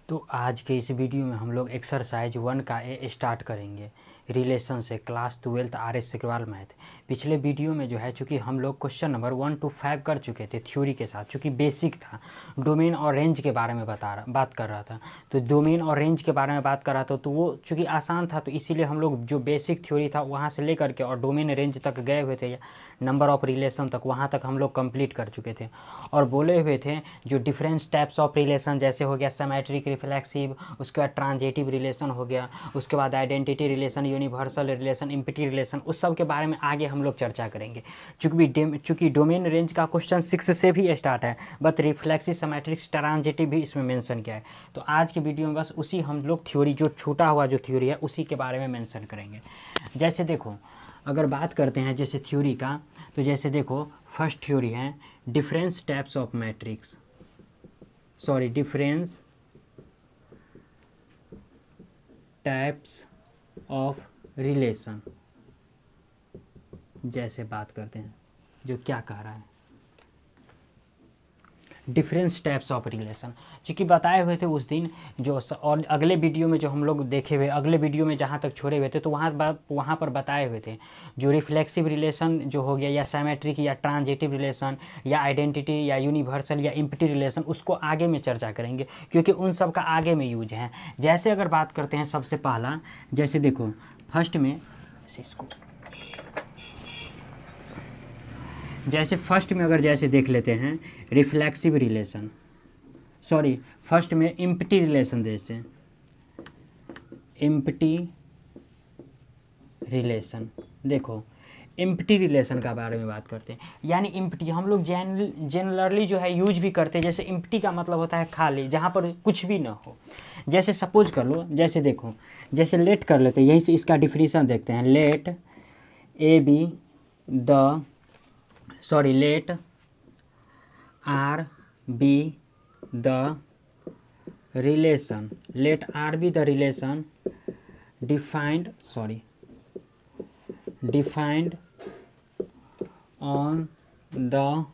तो आज के इस वीडियो में हम लोग एक्सरसाइज 1 का ए स्टार्ट करेंगे रिलेशन से class 12th RS signal math. पिछले वीडियो में जो है चूँकि हम लोग क्वेश्चन नंबर 1 to 5 कर चुके थे थ्योरी के साथ, चूँकि बेसिक था, डोमेन और रेंज के बारे में बात कर रहा था। तो डोमेन और रेंज के बारे में बात कर रहा था तो वो चूँकि आसान था, तो इसीलिए हम लोग जो बेसिक थ्योरी था वहाँ से लेकर के और डोमेन रेंज तक गए हुए थे, नंबर ऑफ रिलेशन तक, वहाँ तक हम लोग कंप्लीट कर चुके थे और बोले हुए थे जो डिफरेंस टाइप्स ऑफ रिलेशन जैसे हो गया सिमेट्रिक, रिफ्लेक्सिव, उसके बाद ट्रांजिटिव रिलेशन हो गया, उसके बाद identity relation, universal relation, empty relation, उस सब के बारे में आगे हम लोग चर्चा करेंगे। चूँकि डोमेन रेंज का क्वेश्चन 6 से भी स्टार्ट है, बट रिफ्लेक्सिव, सिमेट्रिक, ट्रांजिटिव भी इसमें मेंशन किया है। तो आज की वीडियो में बस उसी हम लोग थ्योरी, जो छूटा हुआ जो थ्योरी है उसी के बारे में मेंशन करेंगे। जैसे देखो, अगर बात करते हैं जैसे थ्योरी का, तो जैसे देखो फर्स्ट थ्योरी है difference types of matrix, difference types of relation. जैसे बात करते हैं जो क्या कह रहा है, डिफरेंस टाइप्स ऑफ रिलेशन, चूँकि बताए हुए थे उस दिन जो, और अगले वीडियो में जो हम लोग देखे हुए, अगले वीडियो में जहाँ तक छोड़े हुए थे तो वहाँ पर बताए हुए थे जो रिफ्लेक्सिव रिलेशन जो हो गया, या सिमेट्रिक, या ट्रांजिटिव रिलेशन, या आइडेंटिटी, या यूनिवर्सल, या इम्पिटी रिलेशन, उसको आगे में चर्चा करेंगे क्योंकि उन सब का आगे में यूज है। जैसे अगर बात करते हैं सबसे पहला, जैसे देखो फर्स्ट में इसको, जैसे फर्स्ट में अगर जैसे देख लेते हैं रिफ्लेक्सिव रिलेशन, फर्स्ट में इम्पिटी रिलेशन, जैसे इम्पिटी रिलेशन, देखो इम्पिटी रिलेशन का बारे में बात करते हैं। यानी इम्पिटी हम लोग जनरली जो है यूज भी करते हैं। जैसे इम्पिटी का मतलब होता है खाली, जहाँ पर कुछ भी ना हो। जैसे सपोज कर लो, जैसे देखो, जैसे लेट कर लेते हैं, यहीं से इसका डिफिनीशन देखते हैं। Let let R be the relation, let R be the relation defined on the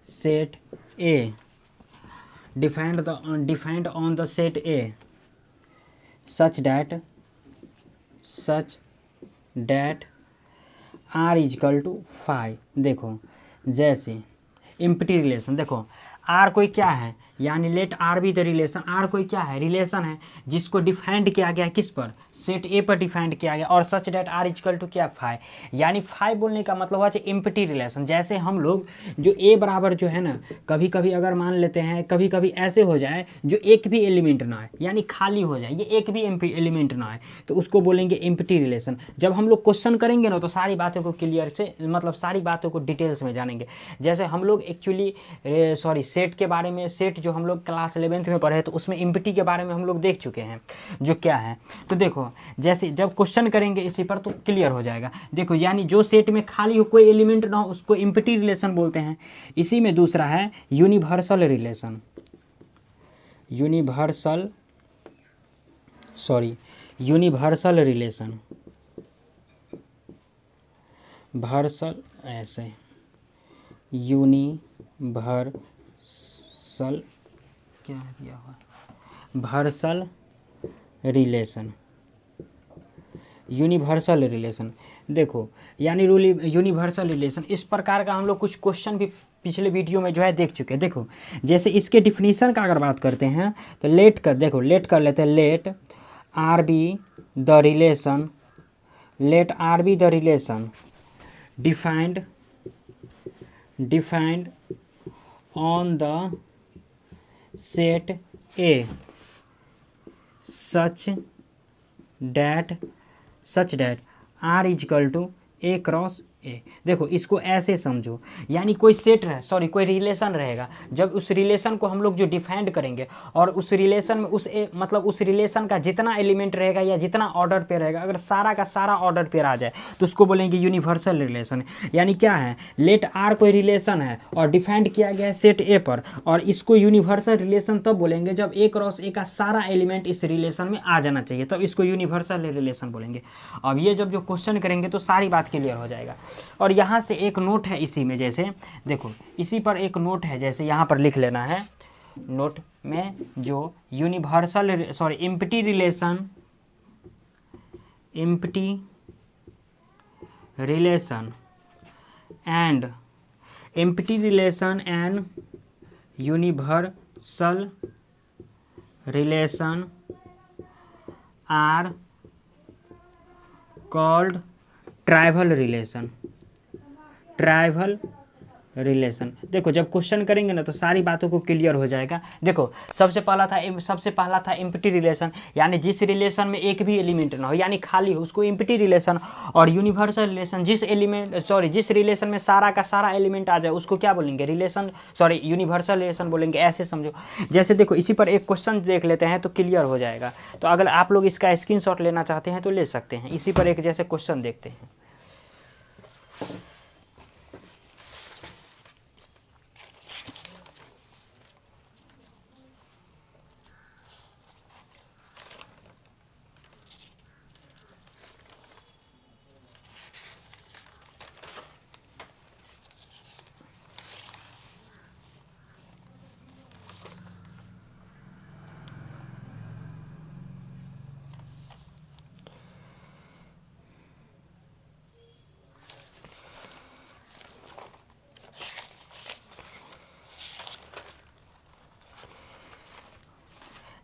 set A, defined on the set A such that R is equal to 5। देखो जैसे इम्पिटी रिलेशन, देखो R कोई क्या है, यानी let R be the relation, R कोई क्या है, रिलेशन है जिसको डिफाइंड किया गया किस पर, सेट ए पर डिफाइंड किया गया, और such date are equal to क्या 5। यानी 5 बोलने का मतलब हुआ इम्पिटी रिलेशन। जैसे हम लोग जो ए बराबर जो है ना, कभी कभी अगर मान लेते हैं, कभी कभी ऐसे हो जाए जो एक भी एलिमेंट ना है, यानी खाली हो जाए, ये एक भी एलिमेंट ना है, तो उसको बोलेंगे इम्पिटी रिलेशन। जब हम लोग क्वेश्चन करेंगे ना तो सारी बातों को क्लियर से, मतलब सारी बातों को डिटेल्स में जानेंगे। जैसे हम लोग एक्चुअली सेट के बारे में, सेट जो हम लोग क्लास 11th में पढ़े तो उसमें इम्पिटी के बारे में हम लोग देख चुके हैं जो क्या है। तो देखो जैसे जब क्वेश्चन करेंगे इसी पर तो क्लियर हो जाएगा। देखो यानी जो सेट में खाली हो, कोई एलिमेंट ना हो, उसको इम्पिटी रिलेशन बोलते हैं। इसी में दूसरा है यूनिवर्सल रिलेशन, यूनिवर्सल रिलेशन, ऐसे यूनिवर्सल, क्या दिया हुआ, वर्सल रिलेशन, यूनिवर्सल रिलेशन। देखो यानी यूनिवर्सल रिलेशन, इस प्रकार का हम लोग कुछ क्वेश्चन भी पिछले वीडियो में जो है देख चुके हैं। देखो जैसे इसके डिफिनीशन का अगर बात करते हैं तो लेट कर लेते हैं, let R be the relation, defined on the set A such that R is equal to A cross A. देखो इसको ऐसे समझो, यानी कोई सेट कोई रिलेशन रहेगा, जब उस रिलेशन को हम लोग जो डिफाइंड करेंगे और उस रिलेशन में मतलब उस रिलेशन का जितना एलिमेंट रहेगा या जितना ऑर्डर पे रहेगा, अगर सारा का सारा ऑर्डर पे आ जाए तो उसको बोलेंगे यूनिवर्सल रिलेशन। यानी क्या है, लेट आर कोई रिलेशन है और डिफाइंड किया गया है सेट ए पर, और इसको यूनिवर्सल रिलेशन तब बोलेंगे जब ए क्रॉस ए का सारा एलिमेंट इस रिलेशन में आ जाना चाहिए, तब इसको यूनिवर्सल रिलेशन बोलेंगे। अब ये जब जो क्वेश्चन करेंगे तो सारी बात क्लियर हो जाएगा। और यहाँ से एक नोट है इसी में, जैसे देखो इसी पर एक नोट है, जैसे यहाँ पर लिख लेना है नोट में जो universal sorry empty relation and universal relation are called trivial relation. देखो जब क्वेश्चन करेंगे ना तो सारी बातों को क्लियर हो जाएगा। देखो सबसे पहला था एम्प्टी रिलेशन, यानी जिस रिलेशन में एक भी एलिमेंट ना हो यानी खाली हो उसको एम्प्टी रिलेशन। और यूनिवर्सल रिलेशन जिस रिलेशन में सारा का सारा एलिमेंट आ जाए उसको क्या बोलेंगे, यूनिवर्सल रिलेशन बोलेंगे। ऐसे समझो, जैसे देखो इसी पर एक क्वेश्चन देख लेते हैं तो क्लियर हो जाएगा। तो अगर आप लोग इसका स्क्रीनशॉट लेना चाहते हैं तो ले सकते हैं। इसी पर एक जैसे क्वेश्चन देखते हैं।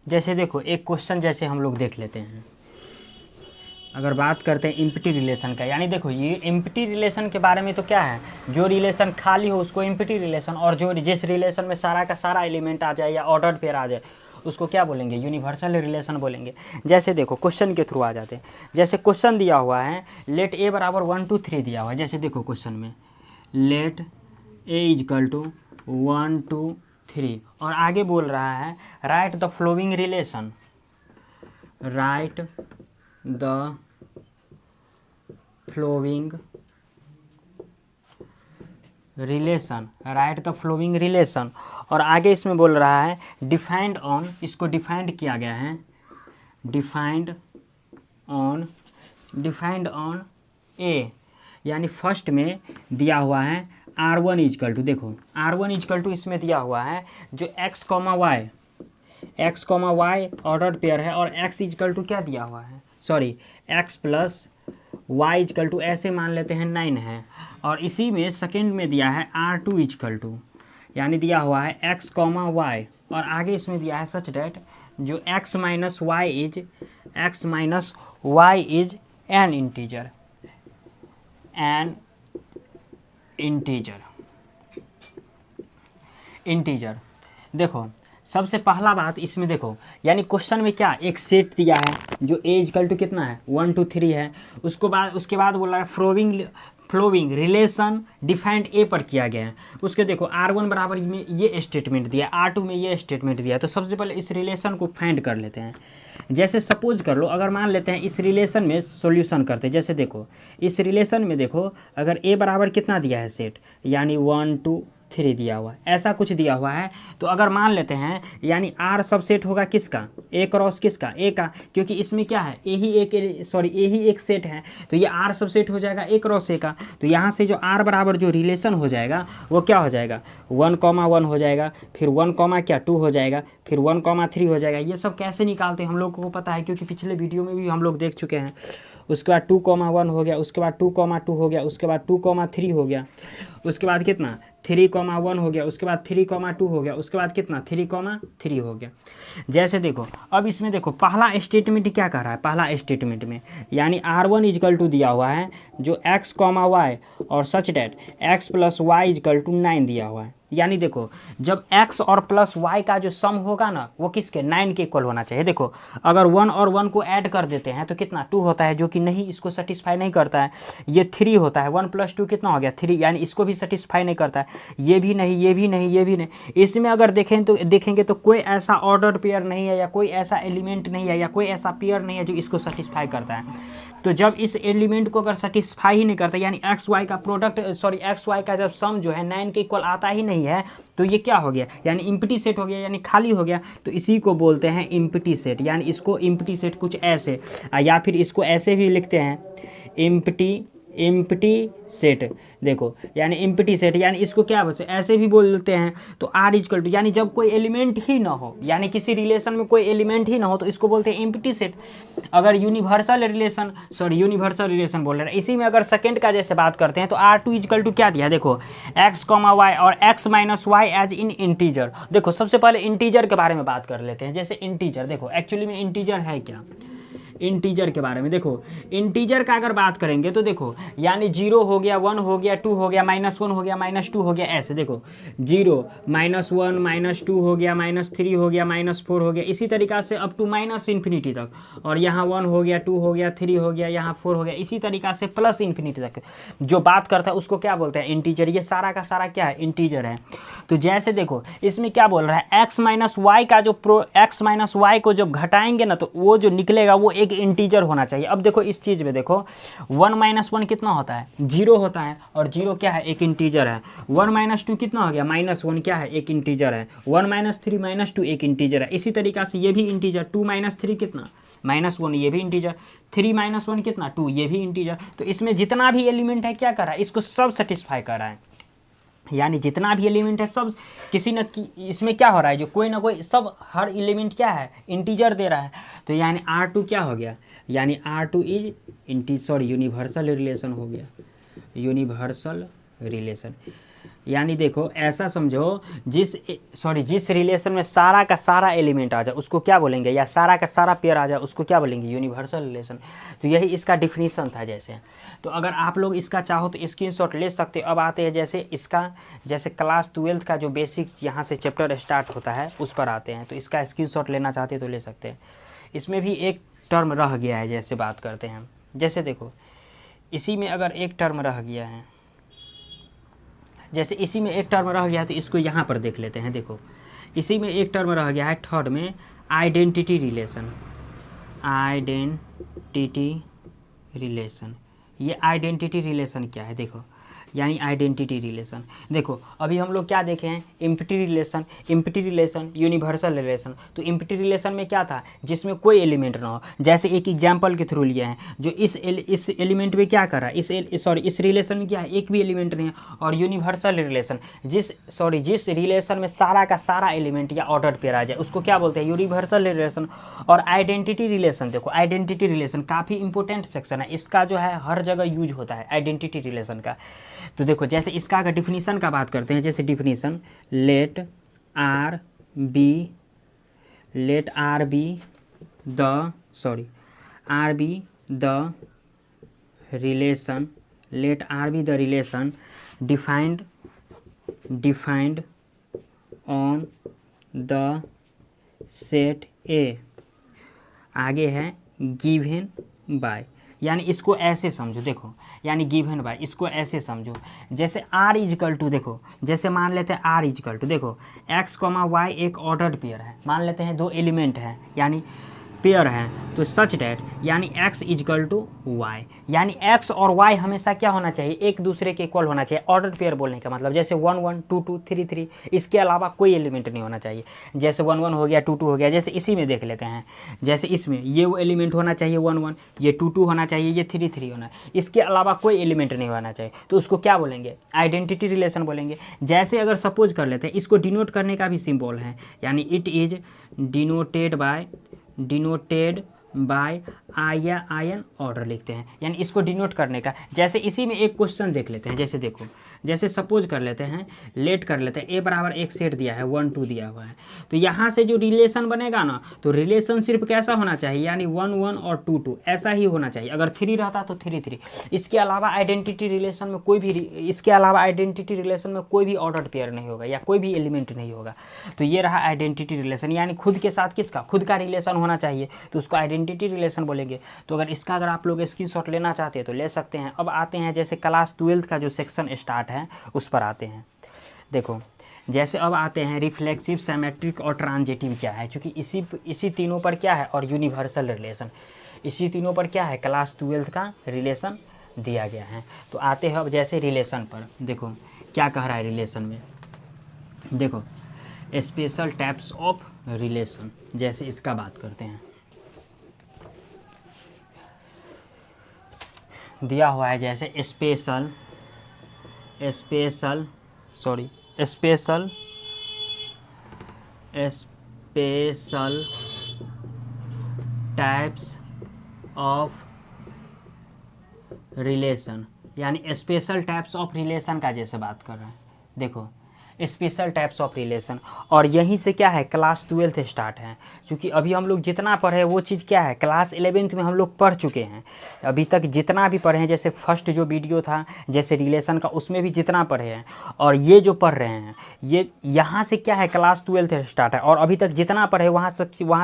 जैसे देखो एक क्वेश्चन जैसे हम लोग देख लेते हैं। अगर बात करते हैं एम्प्टी रिलेशन का, यानी देखो ये एम्प्टी रिलेशन के बारे में तो क्या है, जो रिलेशन खाली हो उसको एम्प्टी रिलेशन, और जो जिस रिलेशन में सारा का सारा एलिमेंट आ जाए या ऑर्डर्ड पेयर आ जाए उसको क्या बोलेंगे, यूनिवर्सल रिलेशन बोलेंगे। जैसे देखो क्वेश्चन के थ्रू आ जाते हैं। जैसे क्वेश्चन दिया हुआ है लेट ए बराबर 1 2 3 दिया हुआ है। जैसे देखो क्वेश्चन में लेट ए इजकल टू 1 2 3 और आगे बोल रहा है right the flowing relation, right the flowing relation. और आगे इसमें बोल रहा है डिफाइंड ऑन, इसको डिफाइंड किया गया है, डिफाइंड ऑन ए, यानी फर्स्ट में दिया हुआ है R1 इजकल टू, देखो R1 इजकल टू इसमें दिया हुआ है जो x, y ऑर्डर्ड पेयर है, और x इजकल टू क्या दिया हुआ है, x plus y equal to ऐसे मान लेते हैं 9 है। और इसी में सेकेंड में दिया है R2 इजकल टू, यानी दिया हुआ है x, y, और आगे इसमें दिया है सच डेट जो x minus y is an integer. देखो सबसे पहला बात इसमें देखो, यानी क्वेश्चन में क्या एक सेट दिया है जो a इजकल टू कितना है 1 2 3 है। उसके बाद बोला है फ्लोइंग रिलेशन डिफाइंड ए पर किया गया है। उसके देखो R1 बराबर में ये स्टेटमेंट दिया, R2 में ये स्टेटमेंट दिया। तो सबसे पहले इस रिलेशन को फाइंड कर लेते हैं। जैसे सपोज कर लो, अगर मान लेते हैं इस रिलेशन में सॉल्यूशन करते हैं। जैसे देखो इस रिलेशन में देखो अगर a बराबर कितना दिया है सेट, यानी 1 2 3 दिया हुआ है, ऐसा कुछ दिया हुआ है। तो अगर मान लेते हैं यानी R सबसेट होगा किसका, ए क्रॉस किसका, ए का, क्योंकि इसमें क्या है ए ही एक सेट है, तो ये R सबसेट हो जाएगा ए क्रॉस ए का। तो यहाँ से जो R बराबर जो रिलेशन हो जाएगा वो क्या हो जाएगा 1 1 हो जाएगा, फिर 1 2 हो जाएगा, फिर 1 3 हो जाएगा। ये सब कैसे निकालते हैं हम लोग को पता है, क्योंकि पिछले वीडियो में भी हम लोग देख चुके हैं। उसके बाद 2 1 हो गया, उसके बाद 2 2 हो गया, उसके बाद 2 3 हो गया, उसके बाद कितना 3 1 हो गया, उसके बाद 3 2 हो गया, उसके बाद कितना 3 3 हो गया। जैसे देखो अब इसमें देखो पहला स्टेटमेंट क्या कर रहा है, पहला स्टेटमेंट में यानी R1 इजकल टू दिया हुआ है जो x, y और such that x plus y equal to 9 दिया हुआ है। यानी देखो जब x और प्लस y का जो सम होगा ना वो किसके 9 के इक्वल होना चाहिए। देखो अगर 1 और 1 को ऐड कर देते हैं तो कितना 2 होता है, जो कि नहीं इसको सेटिस्फाई नहीं करता है। ये 3 होता है, 1 + 2 कितना हो गया 3, यानी इसको भी सेटिस्फाई नहीं करता है। ये भी नहीं, ये भी नहीं, ये भी नहीं। इसमें अगर देखेंगे तो कोई ऐसा ऑर्डर पेयर नहीं है, या कोई ऐसा एलिमेंट नहीं है, या कोई ऐसा पेयर नहीं है जो इसको सेटिस्फाई करता है। तो जब इस एलिमेंट को अगर सेटिस्फाई ही नहीं करता, यानी एक्स वाई का प्रोडक्ट एक्स वाई का जब सम जो है 9 के इक्वल आता ही नहीं है, तो ये क्या हो गया, यानी इम्प्टी सेट हो गया, यानी खाली हो गया। तो इसी को बोलते हैं इम्प्टी सेट। यानी इसको इम्प्टी सेट कुछ ऐसे, या फिर इसको ऐसे भी लिखते हैं एम्प्टी सेट, देखो यानी एम्प्टी सेट, यानी इसको क्या बोलते हैं, ऐसे भी बोलते हैं। तो आर इक्वल टू यानी जब कोई एलिमेंट ही ना हो, यानी किसी रिलेशन में कोई एलिमेंट ही ना हो तो इसको बोलते हैं एम्प्टी सेट। अगर यूनिवर्सल रिलेशन बोल रहे हैं, इसी में अगर सेकंड का जैसे बात करते हैं तो आर टू इक्वल टू क्या दिया, देखो एक्स कॉमा वाई और x minus y is an integer. देखो सबसे पहले इंटीजर के बारे में बात कर लेते हैं। जैसे इंटीजर, देखो एक्चुअली में इंटीजर है क्या, इंटीजर के बारे में देखो, इंटीजर का अगर बात करेंगे तो देखो यानी 0 हो गया, 1 हो गया, 2 हो गया, -1 हो गया, -2 हो गया, ऐसे देखो 0 -1 -2 हो गया, -3 हो गया, -4 हो गया, इसी तरीक़ा से अप टू माइनस इन्फिनिटी तक। और यहाँ 1 हो गया, 2 हो गया, 3 हो गया, यहाँ 4 हो गया, इसी तरीक़ा से प्लस इन्फिनिटी तक जो बात करता है उसको क्या बोलते हैं, इंटीजर। ये सारा का सारा क्या है, इंटीजर है। तो जैसे देखो इसमें क्या बोल रहा है, x माइनस वाई का जो x माइनस वाई को जब घटाएंगे ना तो वो जो निकलेगा वो एक इंटीजर होना चाहिए। अब देखो इस चीज़ में देखो 1 - 1 कितना होता है, 0 होता है, और 0 क्या है, एक इंटीजर है। 1 - 2 कितना हो गया, -1 क्या है, एक इंटीजर है। 1 - 3 - 2 एक इंटीजर है। इसी तरीक़ा से ये भी इंटीजर, 2 - 3 कितना, -1, ये भी इंटीजर। 3 - 1 कितना, 2, ये भी इंटीजर। तो इसमें जितना भी एलिमेंट है क्या कर रहा है, इसको सब सेटिस्फाई कर रहा है, यानी जितना भी एलिमेंट है सब किसी न इसमें क्या हो रहा है, जो कोई ना कोई सब हर एलिमेंट क्या है, इंटीजर दे रहा है। तो यानी R2 क्या हो गया, यानी R2 इज यूनिवर्सल रिलेशन हो गया, यूनिवर्सल रिलेशन। यानी देखो ऐसा समझो जिस रिलेशन में सारा का सारा एलिमेंट आ जाए उसको क्या बोलेंगे, या सारा का सारा पेयर आ जाए उसको क्या बोलेंगे, यूनिवर्सल रिलेशन। तो यही इसका डिफिनीशन था। तो अगर आप लोग इसका चाहो तो स्क्रीनशॉट ले सकते हो। अब आते हैं जैसे क्लास 12 का जो बेसिक यहाँ से चैप्टर स्टार्ट होता है उस पर आते हैं। तो इसका स्क्रीनशॉट लेना चाहते हैं तो ले सकते हैं। इसमें भी एक टर्म रह गया है, जैसे बात करते हैं। जैसे देखो इसी में अगर एक टर्म रह गया है, जैसे इसी में एक टर्म रह गया है तो इसको यहाँ पर देख लेते हैं। देखो इसी में एक टर्म रह गया है, थर्ड में आइडेंटिटी रिलेशन। ये आइडेंटिटी रिलेशन क्या है, देखो यानी आइडेंटिटी रिलेशन। देखो अभी हम लोग क्या देखे हैं, एम्प्टी रिलेशन, यूनिवर्सल रिलेशन। तो एम्प्टी रिलेशन में क्या था, जिसमें कोई एलिमेंट ना हो। जैसे एक एग्जांपल के थ्रू लिया है, जो इस एलिमेंट में क्या कर रहा है, इस रिलेशन में क्या है, एक भी एलिमेंट नहीं है। और यूनिवर्सल रिलेशन जिस रिलेशन में सारा का सारा एलिमेंट या ऑर्डर पेयर आ जाए उसको क्या बोलते हैं, यूनिवर्सल रिलेशन। और आइडेंटिटी रिलेशन, देखो आइडेंटिटी रिलेशन काफ़ी इंपॉर्टेंट सेक्शन है, इसका जो है हर जगह यूज होता है आइडेंटिटी रिलेशन का। तो देखो जैसे इसका अगर डिफिनीशन का बात करते हैं, जैसे definition let R be the relation defined on the set A, आगे है गिवन बाय। यानी इसको ऐसे समझो, देखो यानी गिवन बाय, इसको ऐसे समझो। जैसे R इजकल टू, देखो जैसे मान लेते हैं R इजकल टू, देखो x, y एक ऑर्डर्ड पेयर है, मान लेते हैं 2 एलिमेंट हैं यानी पेयर है। तो सच डैट यानी x इजकल टू y, यानी x और y हमेशा क्या होना चाहिए, एक दूसरे के इक्वल होना चाहिए। ऑर्डर पेयर बोलने का मतलब जैसे 1 1 2 2 3 3, इसके अलावा कोई एलिमेंट नहीं होना चाहिए। जैसे 1 1 हो गया, 2 2 हो गया। जैसे इसी में देख लेते हैं, जैसे इसमें ये वो एलिमेंट होना चाहिए 1 1, ये 2 2 होना चाहिए, ये 3 3 होना, इसके अलावा कोई एलिमेंट नहीं होना चाहिए। तो उसको क्या बोलेंगे, आइडेंटिटी रिलेशन बोलेंगे। जैसे अगर सपोज कर लेते हैं, इसको डिनोट करने का भी सिंबल है, यानी it is denoted by ion order लिखते हैं, यानी इसको डिनोट करने का। जैसे इसी में एक क्वेश्चन देख लेते हैं, जैसे देखो जैसे सपोज कर लेते हैं, लेट कर लेते हैं, a बराबर एक सेट दिया है, 1 2 दिया हुआ है। तो यहाँ से जो रिलेशन बनेगा ना, तो रिलेशन सिर्फ कैसा होना चाहिए, यानी 1 1 और 2 2 ऐसा ही होना चाहिए। अगर 3 रहता तो 3 3। इसके अलावा आइडेंटिटी रिलेशन में कोई भी ऑर्डर पेयर नहीं होगा या कोई भी एलिमेंट नहीं होगा। तो ये रहा आइडेंटिटी रिलेशन, यानी खुद के साथ किसका, खुद का रिलेशन होना चाहिए, तो उसको आइडेंटिटी रिलेशन बोलेंगे। तो अगर आप लोग स्क्रीनशॉट लेना चाहते हैं तो ले सकते हैं। अब आते हैं जैसे क्लास 12 का जो सेक्शन स्टार्ट है उस पर आते हैं। देखो जैसे अब आते हैं रिफ्लेक्सिव, सिमेट्रिक और ट्रांजिटिव क्या है, क्योंकि इसी तीनों पर क्या है, और यूनिवर्सल रिलेशन, इसी तीनों पर क्या है, क्लास 12 का रिलेशन दिया गया है। तो आते हैं अब जैसे रिलेशन पर, देखो क्या कह रहा है रिलेशन में। देखो स्पेशल टाइप्स ऑफ रिलेशन, जैसे इसका बात करते हैं। दिया हुआ है जैसे स्पेशल टाइप्स ऑफ रिलेशन, यानी स्पेशल टाइप्स ऑफ रिलेशन का जैसे बात कर रहे हैं। देखो स्पेशल टाइप्स ऑफ रिलेशन, और यहीं से क्या है क्लास 12th स्टार्ट है, क्योंकि अभी हम लोग जितना पढ़े वो चीज़ क्या है क्लास 11th में हम लोग पढ़ चुके हैं। अभी तक जितना भी पढ़े हैं, जैसे फर्स्ट जो वीडियो था जैसे रिलेशन का, उसमें भी जितना पढ़े हैं और ये जो पढ़ रहे हैं, ये यहाँ से क्या है क्लास 12th स्टार्ट है, और अभी तक जितना पढ़े वहाँ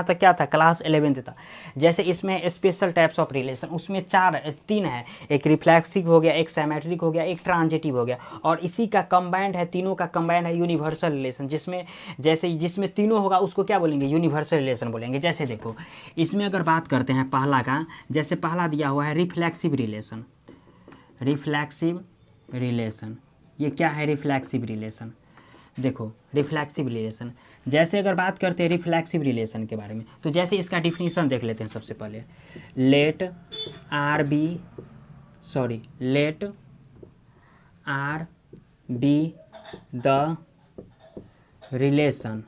तक क्या था क्लास 11th था। जैसे इसमें स्पेशल टाइप्स ऑफ रिलेशन, उसमें 3 है, एक रिफ्लेक्सिव हो गया, एक सिमेट्रिक हो गया, एक ट्रांजिटिव हो गया, और इसी का कंबाइंड है, तीनों का कंबाइंड है यूनिवर्सल रिलेशन, जिसमें तीनों होगा उसको क्या बोलेंगे यूनिवर्सल रिलेशन बोलेंगे। जैसे देखो इसमें अगर बात करते हैं पहला का, जैसे पहला दिया हुआ है रिफ्लेक्सिव रिलेशन। ये क्या है रिफ्लेक्सिव रिलेशन? देखो रिफ्लेक्सिव रिलेशन, जैसे अगर बात करते हैं रिफ्लेक्सिव रिलेशन के बारे में, तो जैसे इसका डिफिनीशन देख लेते हैं सबसे पहले। Let R be the relation,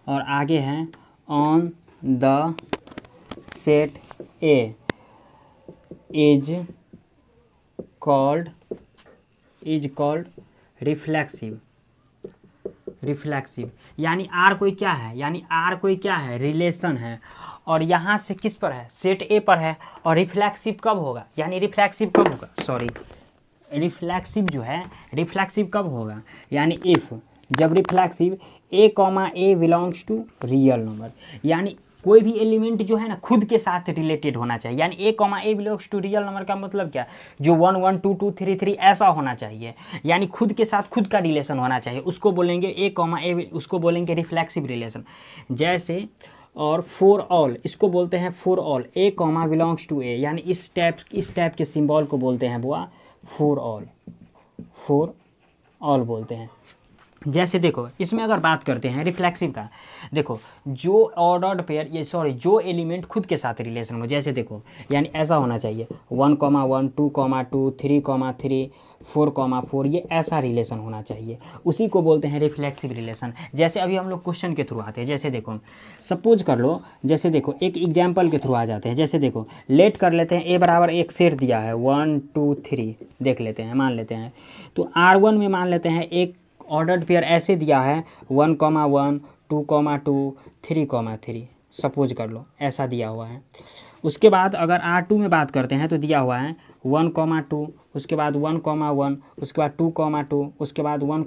और आगे है on the set A is called reflexive, यानी आर कोई क्या है रिलेशन है, और यहाँ से किस पर है सेट ए पर है, और रिफ्लेक्सिव कब होगा यानी इफ, जब reflexive a belongs to real number, यानी कोई भी एलिमेंट जो है ना खुद के साथ रिलेटेड होना चाहिए। यानी ए बिलोंग्स टू रियल नंबर का मतलब क्या, जो 1 1 2 2 3 3 ऐसा होना चाहिए, यानी खुद के साथ खुद का रिलेशन होना चाहिए, उसको बोलेंगे उसको बोलेंगे रिफ्लेक्सिव रिलेशन। जैसे और फॉर ऑल, इसको बोलते हैं for all, a belongs to a, यानी इस टाइप के सिंबल को बोलते हैं बुआ फॉर ऑल बोलते हैं। जैसे देखो इसमें अगर बात करते हैं रिफ्लेक्सिव का, देखो जो ऑर्डर्ड पेयर जो एलिमेंट खुद के साथ रिलेशन हो, जैसे देखो यानी ऐसा होना चाहिए 1 1 2 2 3 3 4 4, ये ऐसा रिलेशन होना चाहिए, उसी को बोलते हैं रिफ्लेक्सिव रिलेशन। जैसे अभी हम लोग क्वेश्चन के थ्रू आते हैं, जैसे देखो सपोज कर लो, जैसे देखो एक एग्जाम्पल के थ्रू आ जाते हैं। जैसे देखो लेट कर लेते हैं ए बराबर एक सेट दिया है 1 2 3, देख लेते हैं मान लेते हैं, तो R1 में मान लेते हैं एक ऑर्डर्ड पेयर ऐसे दिया है 1 1 2 2 3 3, सपोज कर लो ऐसा दिया हुआ है। उसके बाद अगर R2 में बात करते हैं तो दिया हुआ है 1 2, उसके बाद 1 1, उसके बाद 2 2, उसके बाद 1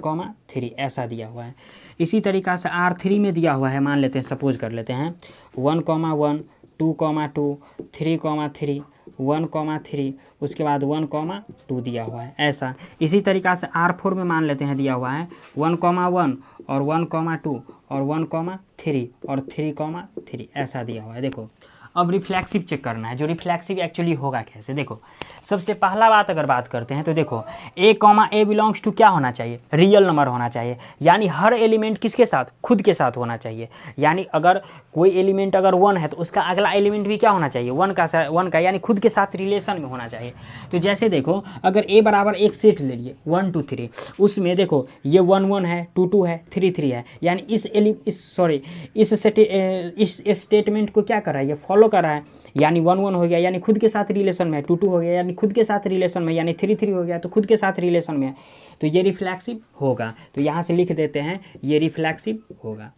3, ऐसा दिया हुआ है। इसी तरीक़ा से R3 में दिया हुआ है, मान लेते हैं सपोज कर लेते हैं 1 1 2 2 3 3, 1 3, उसके बाद 1 2 दिया हुआ है ऐसा। इसी तरीक़ा से R4 में मान लेते हैं दिया हुआ है 1 1 और 1 2 और 1 3 और 3 3, ऐसा दिया हुआ है। देखो अब रिफ्लेक्सिव चेक करना है, जो रिफ्लेक्सिव एक्चुअली होगा कैसे। देखो सबसे पहला बात अगर बात करते हैं तो देखो ए बिलोंग्स टू क्या होना चाहिए रियल नंबर होना चाहिए, यानी हर एलिमेंट किसके साथ खुद के साथ होना चाहिए। यानी अगर कोई एलिमेंट अगर 1 है तो उसका अगला एलिमेंट भी क्या होना चाहिए 1 का, यानी खुद के साथ रिलेशन में होना चाहिए। तो जैसे देखो अगर ए बराबर एक सेट ले लिए 1 2 3, उसमें देखो ये 1 1 है 2 2 है 3 3 है, यानी इस स्टेटमेंट को क्या कर रहा है ये फॉलो कर रहा है, यानी 1 1 हो गया यानी खुद के साथ रिलेशन में है, 2 2 हो गया यानी खुद के साथ रिलेशन में, यानी 3 3 हो गया तो खुद के साथ रिलेशन में है, तो ये रिफ्लेक्सिव होगा। तो यहाँ से लिख देते हैं ये रिफ्लेक्सिव होगा,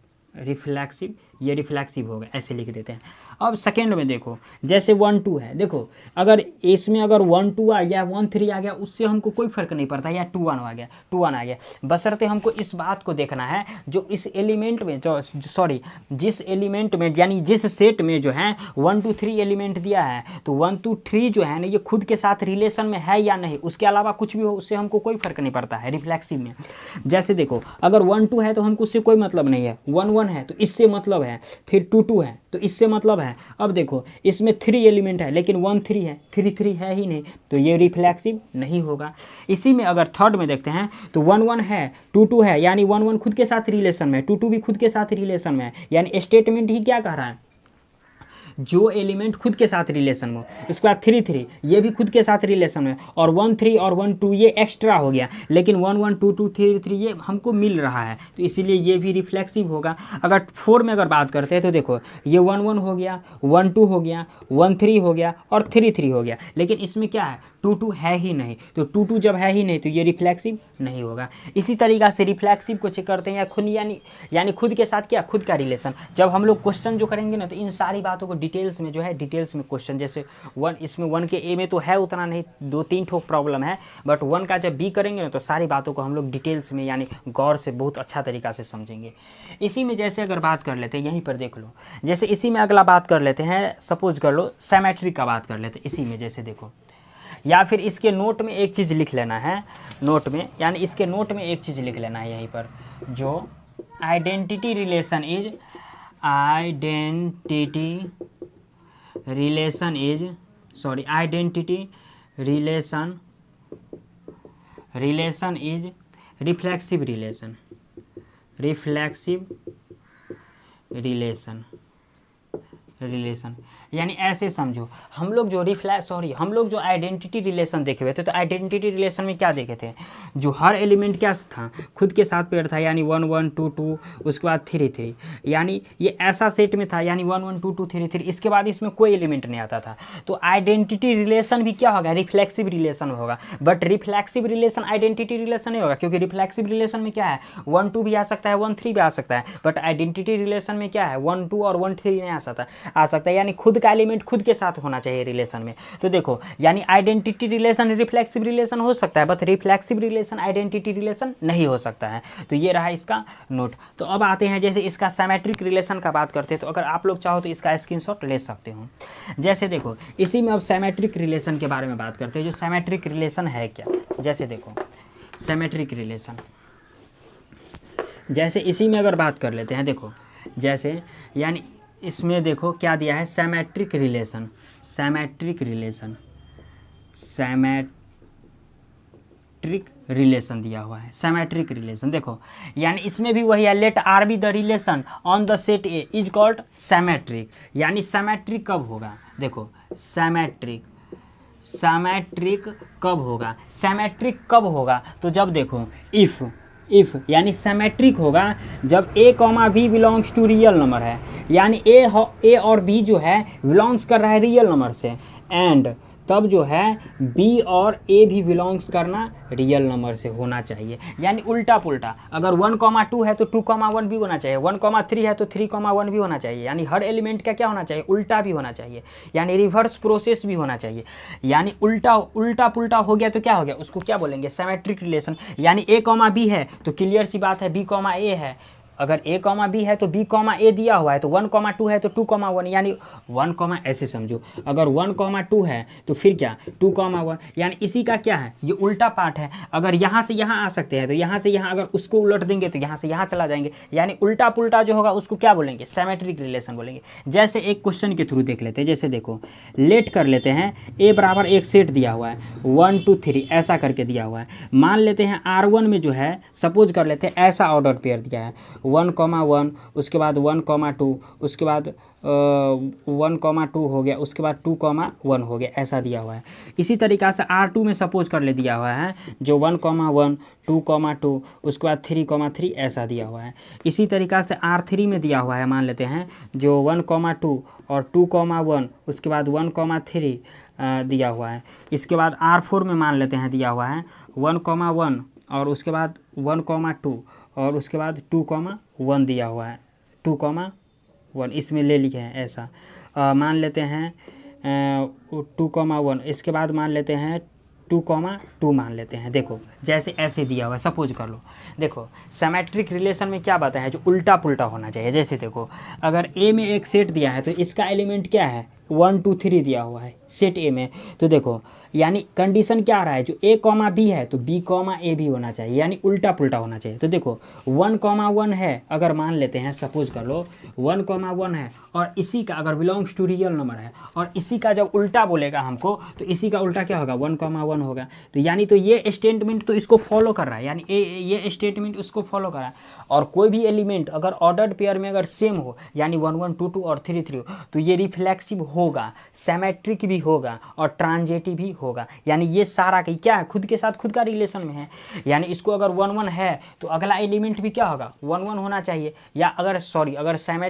ये रिफ्लेक्सिव होगा, ऐसे लिख देते हैं। अब सेकेंड में देखो जैसे 1 2 है, देखो अगर इसमें अगर 1 2 आ गया 1 3 आ गया उससे हमको कोई फर्क नहीं पड़ता, या 2 1 आ गया, बशर्ते हमको इस बात को देखना है जो इस एलिमेंट में जिस एलिमेंट में यानी जिस सेट में जो है 1 2 3 एलिमेंट दिया है, तो 1 2 3 जो है ना ये खुद के साथ रिलेशन में है या नहीं, उसके अलावा कुछ भी हो उससे हमको कोई फर्क नहीं पड़ता है रिफ्लेक्सिव में। जैसे देखो अगर 1 2 है तो हमको उससे कोई मतलब नहीं है, 1 1 है तो इससे मतलब है, फिर 2 2 है, तो इससे मतलब है। अब देखो इसमें 3 एलिमेंट है लेकिन 1 3 है, 3 3 है ही नहीं, तो ये रिफ्लेक्सिव नहीं होगा। इसी में अगर थर्ड में देखते हैं तो 1 1 है, 2 2 है, यानी 1 1 खुद के साथ रिलेशन में है, 2 2 भी खुद के साथ रिलेशन में है, यानी स्टेटमेंट ही क्या कह रहा है, जो एलिमेंट खुद के साथ रिलेशन में हो। उसके बाद 3 3 ये भी खुद के साथ रिलेशन में, और 1 3 और 1 2 ये एक्स्ट्रा हो गया, लेकिन 1 1 2 2 3 3 ये हमको मिल रहा है, तो इसीलिए ये भी रिफ्लेक्सिव होगा। अगर 4 में अगर बात करते हैं तो देखो ये 1 1 हो गया, 1 2 हो गया, 1 3 हो गया और 3 3 हो गया, लेकिन इसमें क्या है 2 2 है ही नहीं, तो 2 2 जब है ही नहीं तो ये रिफ्लेक्सिव नहीं होगा। इसी तरीक़ा से रिफ्लेक्सिव को चेक करते हैं या खुद यानी खुद के साथ क्या, खुद का रिलेशन। जब हम लोग क्वेश्चन जो करेंगे ना तो इन सारी बातों को डिटेल्स में जो है, डिटेल्स में क्वेश्चन, जैसे 1 इसमें 1 के ए में तो है उतना नहीं, 2 3 ठोक प्रॉब्लम है, बट 1 का जब बी करेंगे ना तो सारी बातों को हम लोग डिटेल्स में यानी गौर से बहुत अच्छा तरीक़ा से समझेंगे। इसी में जैसे अगर बात कर लेते हैं, यहीं पर देख लो, जैसे इसी में अगला बात कर लेते हैं, सपोज कर लो सिमेट्री का बात कर लेते हैं इसी में। जैसे देखो, या फिर इसके नोट में एक चीज़ लिख लेना है, नोट में यानी इसके नोट में एक चीज़ लिख लेना है यहीं पर, जो identity relation is, identity relation is, sorry identity relation, relation is reflexive relation, reflexive relation, relation यानी ऐसे समझो, हम लोग जो आइडेंटिटी रिलेशन देखे हुए थे, तो आइडेंटिटी रिलेशन में क्या देखे थे, जो हर एलिमेंट क्या था, खुद के साथ पेयर था, यानी 1 1 2 2, उसके बाद 3 3, यानी ये ऐसा सेट में था, यानी 1 1 2 2 3 3, इसके बाद इसमें कोई एलिमेंट नहीं आता था, तो आइडेंटिटी रिलेशन भी क्या होगा, रिफ्लेक्सिव रिलेशन होगा। But reflexive relation identity relation नहीं होगा, क्योंकि रिफ्लेक्सिव रिलेशन में क्या है, 1 2 भी आ सकता है, 1 3 भी आ सकता है, बट आइडेंटिटी रिलेशन में क्या है, 1 2 और 1 3 नहीं आ सकता है, यानी खुद का एलिमेंट खुद के साथ होना चाहिए रिलेशन में। तो देखो यानी आइडेंटिटी रिलेशन रिफ्लेक्सिव रिलेशन हो सकता है, but reflexive relation identity relation नहीं हो सकता है। तो ये रहा इसका नोट। तो अब आते हैं जैसे इसका सिमेट्रिक रिलेशन का बात करते हैं, तो अगर आप लोग चाहो तो इसका स्क्रीनशॉट ले सकते हो। जैसे देखो इसी में अब सिमेट्रिक रिलेशन के बारे में बात करते हैं, जो सिमेट्रिक रिलेशन है क्या। जैसे देखो सिमेट्रिक रिलेशन, जैसे इसी में अगर बात कर लेते हैं, देखो जैसे यानी इसमें देखो क्या दिया है, symmetric relation, symmetric relation, symmetric relation दिया हुआ है, सिमेट्रिक रिलेशन। देखो यानी इसमें भी वही है, let R be the relation on the set A is called symmetric. यानी सिमेट्रिक कब होगा, देखो सिमेट्रिक, सिमेट्रिक कब होगा, सिमेट्रिक कब होगा, तो जब देखो इफ़ यानी सिमेट्रिक होगा जब a comma b belongs to real number है, यानी a और b जो है बिलोंग्स कर रहा है रियल नंबर से, एंड तब जो है b और a भी बिलोंग्स करना रियल नंबर से होना चाहिए। यानी उल्टा पुल्टा, अगर 1,2 है तो 2,1 भी होना चाहिए, 1,3 है तो 3,1 भी होना चाहिए, यानी हर एलिमेंट का क्या होना चाहिए, उल्टा भी होना चाहिए, यानी रिवर्स प्रोसेस भी होना चाहिए। यानी उल्टा पुल्टा हो गया तो क्या हो गया, उसको क्या बोलेंगे, सिमेट्रिक रिलेशन। यानी a, b है तो क्लियर सी बात है b, a है, अगर a, b है तो b, a दिया हुआ है, तो 1,2 है तो 2,1, यानी 1, ऐसे समझो, अगर 1,2 है तो फिर क्या 2,1, यानी इसी का क्या है, ये उल्टा पार्ट है। अगर यहाँ से यहाँ आ सकते हैं तो यहाँ से यहाँ अगर उसको उलट देंगे तो यहाँ से यहाँ चला जाएंगे, यानी उल्टा पुल्टा जो होगा उसको क्या बोलेंगे, सिमेट्रिक रिलेशन बोलेंगे। जैसे एक क्वेश्चन के थ्रू देख लेते हैं, जैसे देखो लेट कर लेते हैं a बराबर एक सेट दिया हुआ है 1 2 3 ऐसा करके दिया हुआ है, मान लेते हैं R1 में जो है सपोज कर लेते हैं ऐसा ऑर्डर पेयर दिया है 1,1, उसके बाद 1,2, उसके बाद 1,2 हो गया, उसके बाद 2,1 हो गया, ऐसा दिया हुआ है। इसी तरीक़ा से R2 में सपोज कर ले दिया हुआ है जो 1,1, 2,2, उसके बाद 3,3 ऐसा दिया हुआ है। इसी तरीक़ा से R3 में दिया हुआ है, मान लेते हैं जो 1,2 और 2,1, उसके बाद 1,3 दिया हुआ है। इसके बाद R4 में मान लेते हैं दिया हुआ है 1,1 और उसके बाद 1,2 और उसके बाद 2,1 दिया हुआ है, 2,1 इसमें ले लिखे हैं ऐसा। मान लेते हैं 2,1, इसके बाद मान लेते हैं 2,2 मान लेते हैं। देखो जैसे ऐसे दिया हुआ है, सपोज कर लो। देखो सिमेट्रिक रिलेशन में क्या बात है, जो उल्टा पुल्टा होना चाहिए। जैसे देखो अगर ए में एक सेट दिया है तो इसका एलिमेंट क्या है 1 2 3 दिया हुआ है सेट ए में, तो देखो यानी कंडीशन क्या आ रहा है, जो ए कॉमा बी है तो बी कॉमा ए भी होना चाहिए, यानी उल्टा पुल्टा होना चाहिए। तो देखो 1,1 है, अगर मान लेते हैं सपोज कर लो 1,1 है और इसी का अगर बिलोंग्स टू रियल नंबर है और इसी का जब उल्टा बोलेगा हमको तो इसी का उल्टा क्या होगा 1,1 होगा। तो यानी तो ये स्टेटमेंट तो इसको फॉलो कर रहा है, यानी ये स्टेटमेंट उसको फॉलो कर रहा है। और कोई भी एलिमेंट अगर ऑर्डर्ड पेयर में अगर सेम हो, यानी 1 1 2 2 और 3 3 हो, तो ये रिफ्लेक्सिव होगा, सिमेट्रिक भी होगा और ट्रांजिटिव भी होगा। यानी ये सारा की क्या है, खुद के साथ खुद का रिलेशन में है। यानी इसको अगर 1 1 है तो अगला एलिमेंट भी क्या होगा 1 1 होना चाहिए। या अगर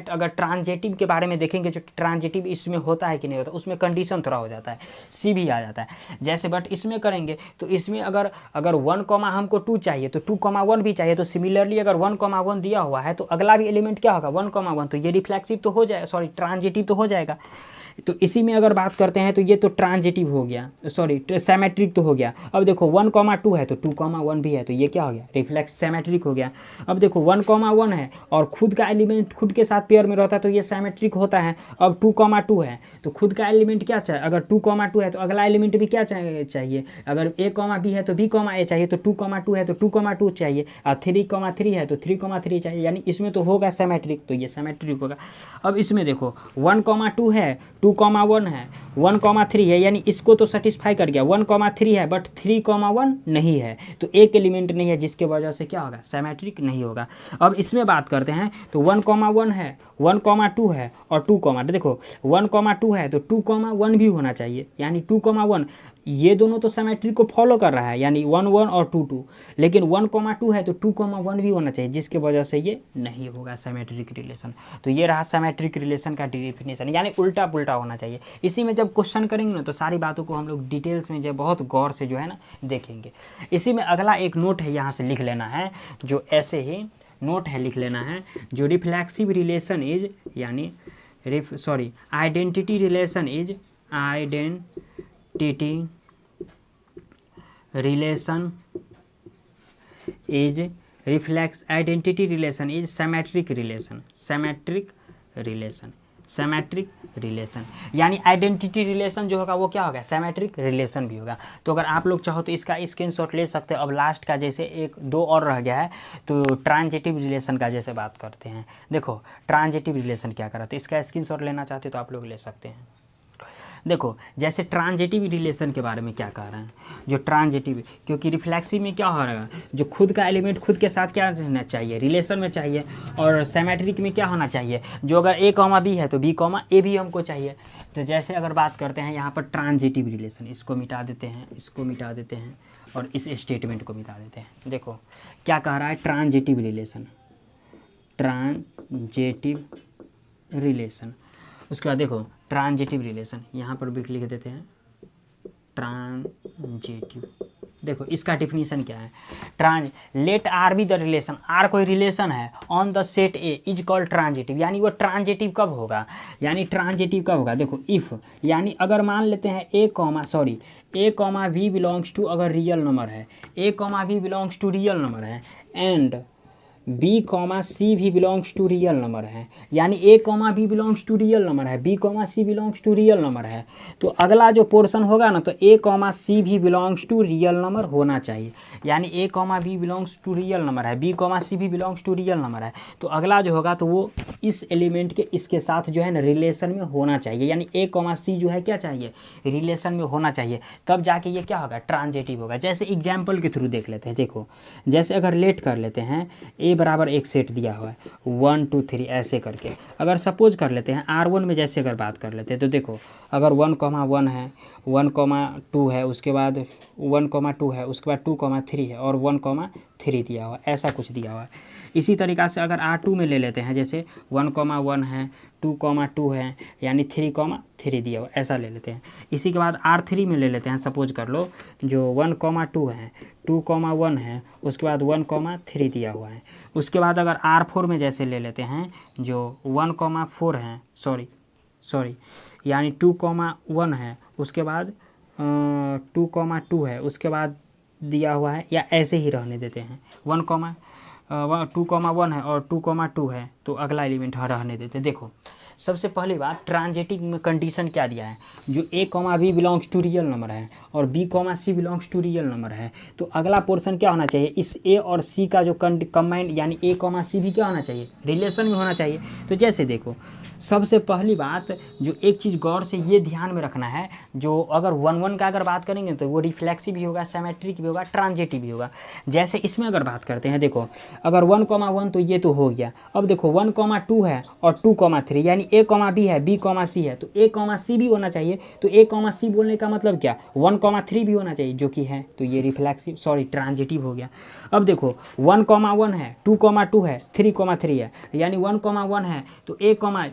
अगर ट्रांजिटिव के बारे में देखेंगे, जो ट्रांजिटिव इसमें होता है कि नहीं होता, उसमें कंडीशन थोड़ा हो जाता है, सी भी आ जाता है जैसे। बट इसमें करेंगे तो इसमें अगर 1 हमको 2 चाहिए तो 2,1 भी चाहिए। तो सिमिलरली अगर 1,1 दिया हुआ है तो अगला भी एलिमेंट क्या होगा 1,1, तो ये रिफ्लेक्सिव तो हो जाएगा, सॉरी ट्रांजिटिव तो हो जाएगा। तो इसी में अगर बात करते हैं तो ये तो ट्रांजिटिव हो गया, सॉरी सिमेट्रिक तो हो गया। अब देखो 1,2 है तो 2,1 भी है, तो ये क्या हो गया रिफ्लेक्स सिमेट्रिक हो गया। अब देखो 1,1 है और खुद का एलिमेंट खुद के साथ पेयर में रहता है तो ये सिमेट्रिक होता है। अब 2,2 है तो खुद का एलिमेंट क्या चाहिए, अगर 2,2 है तो अगला एलिमेंट भी क्या चाहिए, अगर ए कॉमा बी है तो बी कॉमा ए चाहिए, तो 2,2 है तो 2,2 चाहिए, और 3,3 है तो 3,3 चाहिए। यानी इसमें तो होगा सिमेट्रिक, तो ये सिमेट्रिक होगा। अब इसमें देखो 1,2 है, 2,1 है, 1,3 है, यानी इसको तो सेटिस्फाई कर गया। 1,3 है बट 3,1 नहीं है, तो एक एलिमेंट नहीं है, जिसके वजह से क्या होगा सिमेट्रिक नहीं होगा। अब इसमें बात करते हैं तो 1,1 है, 1,2 है और 2, देखो 1,2 है तो 2,1 भी होना चाहिए, यानी 2,1 ये दोनों तो सिमेट्रिक को फॉलो कर रहा है, यानी 1 1 और 2 2। लेकिन 1,2 है तो 2,1 भी होना चाहिए, जिसके वजह से ये नहीं होगा सिमेट्रिक रिलेशन। तो ये रहा सिमेट्रिक रिलेशन का डेफिनेशन, यानी उल्टा पुल्टा होना चाहिए। इसी में जब क्वेश्चन करेंगे ना तो सारी बातों को हम लोग डिटेल्स में जो बहुत गौर से जो है ना देखेंगे। इसी में अगला एक नोट है, यहाँ से लिख लेना है, जो ऐसे ही नोट है लिख लेना है, जो रिफ्लेक्सिव रिलेशन इज, यानी identity relation is, identity relation is reflex, identity relation is symmetric relation, symmetric relation, symmetric relation. यानी आइडेंटिटी रिलेशन जो होगा वो क्या होगा सिमेट्रिक रिलेशन भी होगा। तो अगर आप लोग चाहो तो इसका स्क्रीनशॉट ले सकते हो। अब लास्ट का जैसे 1 2 और रह गया है, तो ट्रांजिटिव रिलेशन का जैसे बात करते हैं। देखो ट्रांजिटिव रिलेशन क्या कराते हैं, इसका स्क्रीनशॉट लेना चाहते हो तो आप लोग ले सकते हैं। देखो जैसे ट्रांजिटिव रिलेशन के बारे में क्या कह रहे हैं, जो ट्रांजिटिव, क्योंकि रिफ्लेक्सिव में क्या हो रहा है, जो खुद का एलिमेंट खुद के साथ क्या रहना चाहिए रिलेशन में चाहिए, और सिमेट्रिक में क्या होना चाहिए, जो अगर ए कॉमा बी है तो बी कॉमा ए भी हमको चाहिए। तो जैसे अगर बात करते हैं यहाँ पर ट्रांजिटिव रिलेशन, इसको मिटा देते हैं, इसको मिटा देते हैं और इस स्टेटमेंट को मिटा देते हैं। देखो क्या कह रहा है ट्रांजिटिव रिलेशन, ट्रांजिटिव रिलेशन। उसके बाद देखो ट्रांजिटिव रिलेशन, यहाँ पर भी लिख देते हैं ट्रांजिटिव। देखो इसका डिफिनीशन क्या है, let R be the relation, R कोई रिलेशन है on the set A is called transitive. यानी वो ट्रांजिटिव कब होगा, यानी ट्रांजिटिव कब होगा, देखो इफ़, यानी अगर मान लेते हैं a comma v belongs to, अगर रियल नंबर है, a comma v belongs to real number है, एंड बी कॉमा सी भी बिलोंग्स टू रियल नंबर है, यानी a comma b belongs to real number है, b comma c belongs to real number है, तो अगला जो पोर्शन होगा ना तो ए कॉमा सी भी बिलोंग्स टू रियल नंबर होना चाहिए। यानी a comma b belongs to real number है, बी कॉमा सी भी बिलोंग्स टू रियल नंबर है, तो अगला जो होगा तो वो इस एलिमेंट के इसके साथ जो है ना रिलेशन में होना चाहिए। यानी ए कॉमा सी जो है क्या चाहिए रिलेशन में होना चाहिए, तब जाके ये क्या होगा ट्रांजिटिव होगा। जैसे एग्जाम्पल के थ्रू देख लेते हैं। देखो जैसे अगर लेट कर लेते हैं ए बराबर एक सेट दिया हुआ है 1 2 3 ऐसे करके, अगर सपोज कर लेते हैं R1 में जैसे अगर बात कर लेते हैं तो देखो अगर 1,1 है, 1,2 है, उसके बाद 1,2 है, उसके बाद 2,3 है और 1,3 दिया हुआ, ऐसा कुछ दिया हुआ है। इसी तरीक़ा से अगर R2 में ले लेते हैं, जैसे 1,1 है, 2,2 है, यानी 3,3 दिया हुआ, ऐसा ले लेते हैं। इसी के बाद R3 में ले लेते हैं, सपोज कर लो जो 1,2 है, 2,1 है, उसके बाद 1,3 दिया हुआ है। उसके बाद अगर R4 में जैसे ले लेते हैं जो 1,4 है, सॉरी यानी 2,1 है, उसके बाद 2,2 है, उसके बाद दिया हुआ है, या ऐसे ही रहने देते हैं 2,1 है और 2,2 है, तो अगला एलिमेंट रहने देते हैं। देखो सबसे पहली बात ट्रांजिटिव में कंडीशन क्या दिया है, जो a comma b belongs to real number है और b comma c belongs to real number है, तो अगला पोर्शन क्या होना चाहिए, इस a और c का जो कंबाइंड यानी a कॉमा सी भी क्या होना चाहिए, रिलेशन में होना चाहिए। तो जैसे देखो सबसे पहली बात जो एक चीज़ गौर से ये ध्यान में रखना है, जो अगर 1 1 का अगर बात करेंगे तो वो रिफ्लेक्सिव भी होगा, सिमेट्रिक भी होगा, ट्रांजिटिव भी होगा। जैसे इसमें अगर बात करते हैं, देखो अगर 1 1 तो ये तो हो गया। अब देखो 1 2 है और 2 3 यानी a b है, b c है, तो a c भी होना चाहिए। तो a c बोलने का मतलब क्या, 1 3 भी होना चाहिए, जो कि है, तो ये रिफ्लेक्सिव सॉरी ट्रांजिटिव हो गया। अब देखो 1 1 है, 2 है, 3 है, यानी 1 1 है तो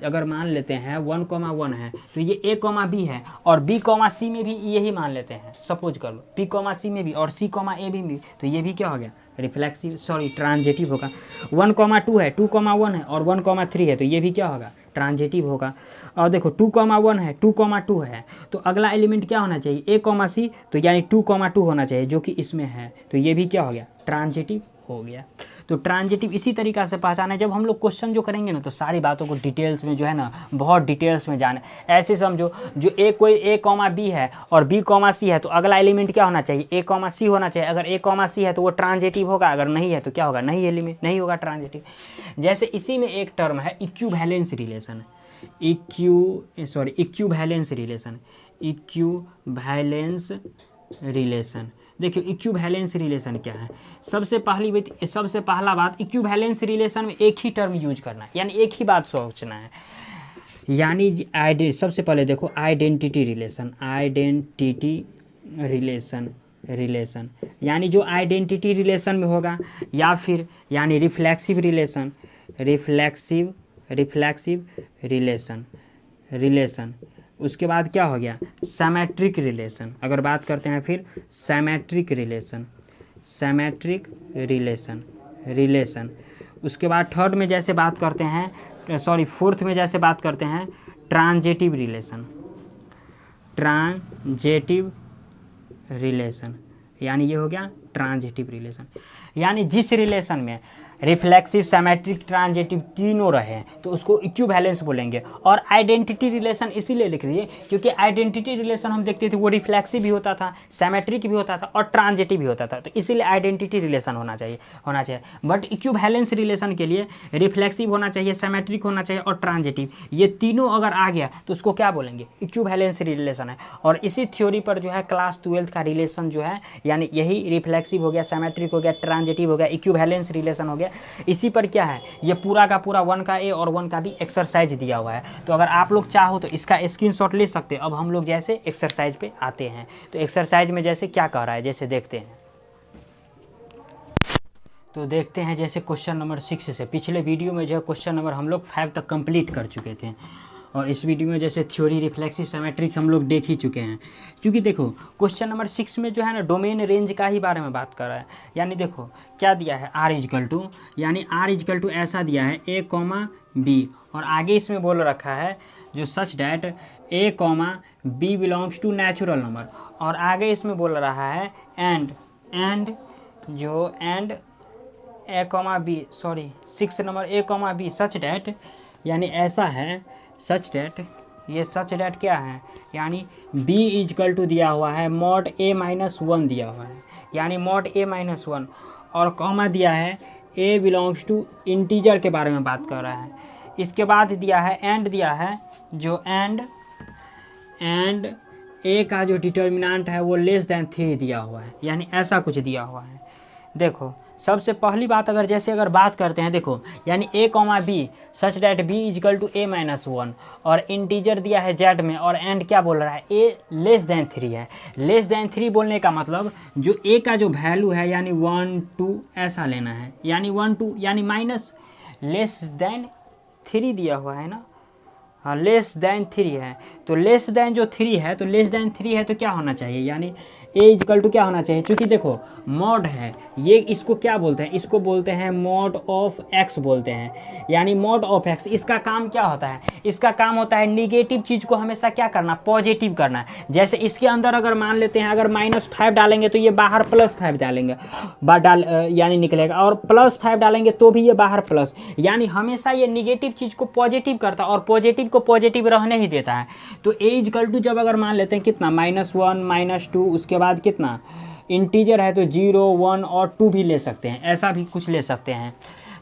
अगर मान लेते हैं 1 1 है तो ये a b है और b c में भी यही मान लेते हैं, सपोज कर लो b c में भी और c a भी, तो ये भी क्या हो गया, रिफ्लेक्सिव सॉरी ट्रांजिटिव होगा। 1 2 है, 2 1 है और 1 3 है, तो ये भी क्या होगा, ट्रांजिटिव होगा। और देखो 2 1 है, 2 है, तो अगला एलिमेंट क्या होना चाहिए, a c, तो यानी 2 होना चाहिए, जो कि इसमें है, तो ये भी क्या हो गया, ट्रांजिटिव हो गया। तो ट्रांजिटिव इसी तरीक़ा से पहचाना है। जब हम लोग क्वेश्चन जो करेंगे ना तो सारी बातों को डिटेल्स में जो है ना बहुत डिटेल्स में जाने, ऐसे समझो जो कोई a b है और b c है, तो अगला एलिमेंट क्या होना चाहिए, a c होना चाहिए। अगर a c है तो वो ट्रांजिटिव होगा, अगर नहीं है तो क्या होगा, नहीं एलिमेंट नहीं होगा ट्रांजिटिव। जैसे इसी में एक टर्म है इक्विवेलेंस रिलेशन, इक्विवेलेंस रिलेशन। देखिए इक्विवेलेंस रिलेशन क्या है, सबसे पहला बात इक्विवेलेंस रिलेशन में एक ही टर्म यूज करना है, यानी एक ही बात सोचना है। यानी सबसे पहले देखो आइडेंटिटी रिलेशन यानी जो आइडेंटिटी रिलेशन में होगा, या फिर यानी रिफ्लेक्सिव रिलेशन। उसके बाद क्या हो गया, सिमेट्रिक रिलेशन। अगर बात करते हैं फिर सिमेट्रिक रिलेशन। उसके बाद थर्ड में जैसे बात करते हैं, फोर्थ में जैसे बात करते हैं ट्रांजिटिव रिलेशन, यानी ये हो गया ट्रांजिटिव रिलेशन। यानी जिस रिलेशन में रिफ्लेक्सिव, सिमेट्रिक, ट्रांजिटिव तीनों रहे तो उसको इक्विवेलेंस बोलेंगे। और आइडेंटिटी रिलेशन इसीलिए लिख रही है क्योंकि आइडेंटिटी रिलेशन हम देखते थे वो रिफ्लेक्सिव भी होता था, सिमेट्रिक भी होता था और ट्रांजिटिव भी होता था, तो इसीलिए आइडेंटिटी रिलेशन होना चाहिए। बट इक्विवेलेंस रिलेशन के लिए रिफ्लेक्सिव होना चाहिए, सिमेट्रिक होना चाहिए और ट्रांजिटिव, ये तीनों अगर आ गया तो उसको क्या बोलेंगे, इक्विवेलेंस रिलेशन है। और इसी थ्योरी पर जो है क्लास 12 का रिलेशन जो है, यानी यही रिफ्लेक्सिव हो गया, सिमेट्रिक हो गया, ट्रांजिटिव हो गया, इक्विवेलेंस रिलेशन हो गया, इसी पर क्या है, ये पूरा का पूरा 1 का ए और 1 का भी एक्सरसाइज दिया हुआ है। तो अगर आप लोग चाहो तो इसका स्क्रीनशॉट ले सकते हैं। अब हम लोग जैसे एक्सरसाइज पे आते हैं, तो एक्सरसाइज में जैसे क्या कह रहा है, जैसे देखते हैं, तो देखते हैं जैसे क्वेश्चन नंबर 6 से। पिछले वीडियो में जो है क्वेश्चन नंबर हम लोग 5 तक कंप्लीट कर चुके थे और इस वीडियो में जैसे थ्योरी, रिफ्लेक्सिव, सिमेट्रिक हम लोग देख ही चुके हैं। क्योंकि देखो क्वेश्चन नंबर 6 में जो है ना डोमेन रेंज का ही बारे में बात कर रहा है। यानी देखो क्या दिया है, r इजकल टू ऐसा दिया है a b, और आगे इसमें बोल रखा है जो such that a b belongs to natural number, और आगे इसमें बोल रहा है and a b 6 number a b such that, यानी ऐसा है सच डैट, ये सच डैट क्या है, यानी b इजकल टू दिया हुआ है मॉड a - 1 दिया हुआ है, यानी मॉड a - 1, और कॉमा दिया है a बिलोंग्स टू इंटीजर के बारे में बात कर रहा है। इसके बाद दिया है एंड दिया है, जो एंड a का जो डिटर्मिनेंट है वो लेस देन 3 दिया हुआ है, यानी ऐसा कुछ दिया हुआ है। देखो सबसे पहली बात अगर बात करते हैं, देखो यानी a b such that b equal to a - 1, और इंटीजर दिया है z में, और एंड क्या बोल रहा है, a लेस देन 3 है। लेस देन 3 बोलने का मतलब जो a का जो वैल्यू है यानी 1 2 ऐसा लेना है, यानी 1 2 यानी माइनस लेस देन 3 दिया हुआ है ना, हाँ लेस देन 3 है, तो लेस देन जो 3 है, तो लेस देन 3 है तो क्या होना चाहिए, यानी ए इक्वल टू क्या होना चाहिए, क्योंकि देखो मॉड है ये, इसको क्या बोलते हैं, इसको बोलते हैं मॉड ऑफ एक्स बोलते हैं, यानी मॉड ऑफ एक्स। इसका काम क्या होता है, इसका काम होता है निगेटिव चीज़ को हमेशा क्या करना, पॉजिटिव करना। जैसे इसके अंदर अगर मान लेते हैं अगर -5 डालेंगे तो ये बाहर +5 डालेंगे, यानी निकलेगा, और +5 डालेंगे तो भी ये बाहर प्लस, यानी हमेशा ये निगेटिव चीज़ को पॉजिटिव करता है और पॉजिटिव को पॉजिटिव रहने ही देता है। तो ए इक्वल टू जब अगर मान लेते हैं कितना -1 -2, उसके बाद कितना इंटीजर है तो 0 1 और 2 भी ले सकते हैं, ऐसा भी कुछ ले सकते हैं।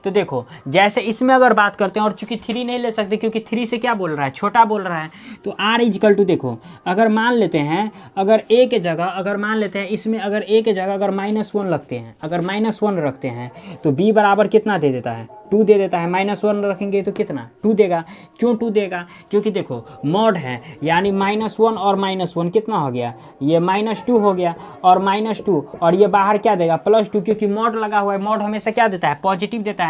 तो देखो जैसे इसमें अगर बात करते हैं, और चूंकि 3 नहीं ले सकते क्योंकि 3 से क्या बोल रहा है, छोटा बोल रहा है, तो r इक्वल टू देखो अगर मान लेते हैं अगर a के जगह अगर मान लेते हैं इसमें अगर a के जगह अगर -1 लगते हैं, अगर -1 रखते हैं तो b बराबर कितना दे देता है, 2 दे देता है। -1 रखेंगे तो कितना 2 देगा। क्यों 2 देगा, क्योंकि देखो मॉड है, यानी -1 और -1 कितना हो गया, ये -2 हो गया, और -2 और ये बाहर क्या देगा +2, क्योंकि मॉड लगा हुआ है, मॉड हमेशा क्या देता है, पॉजिटिव देता है।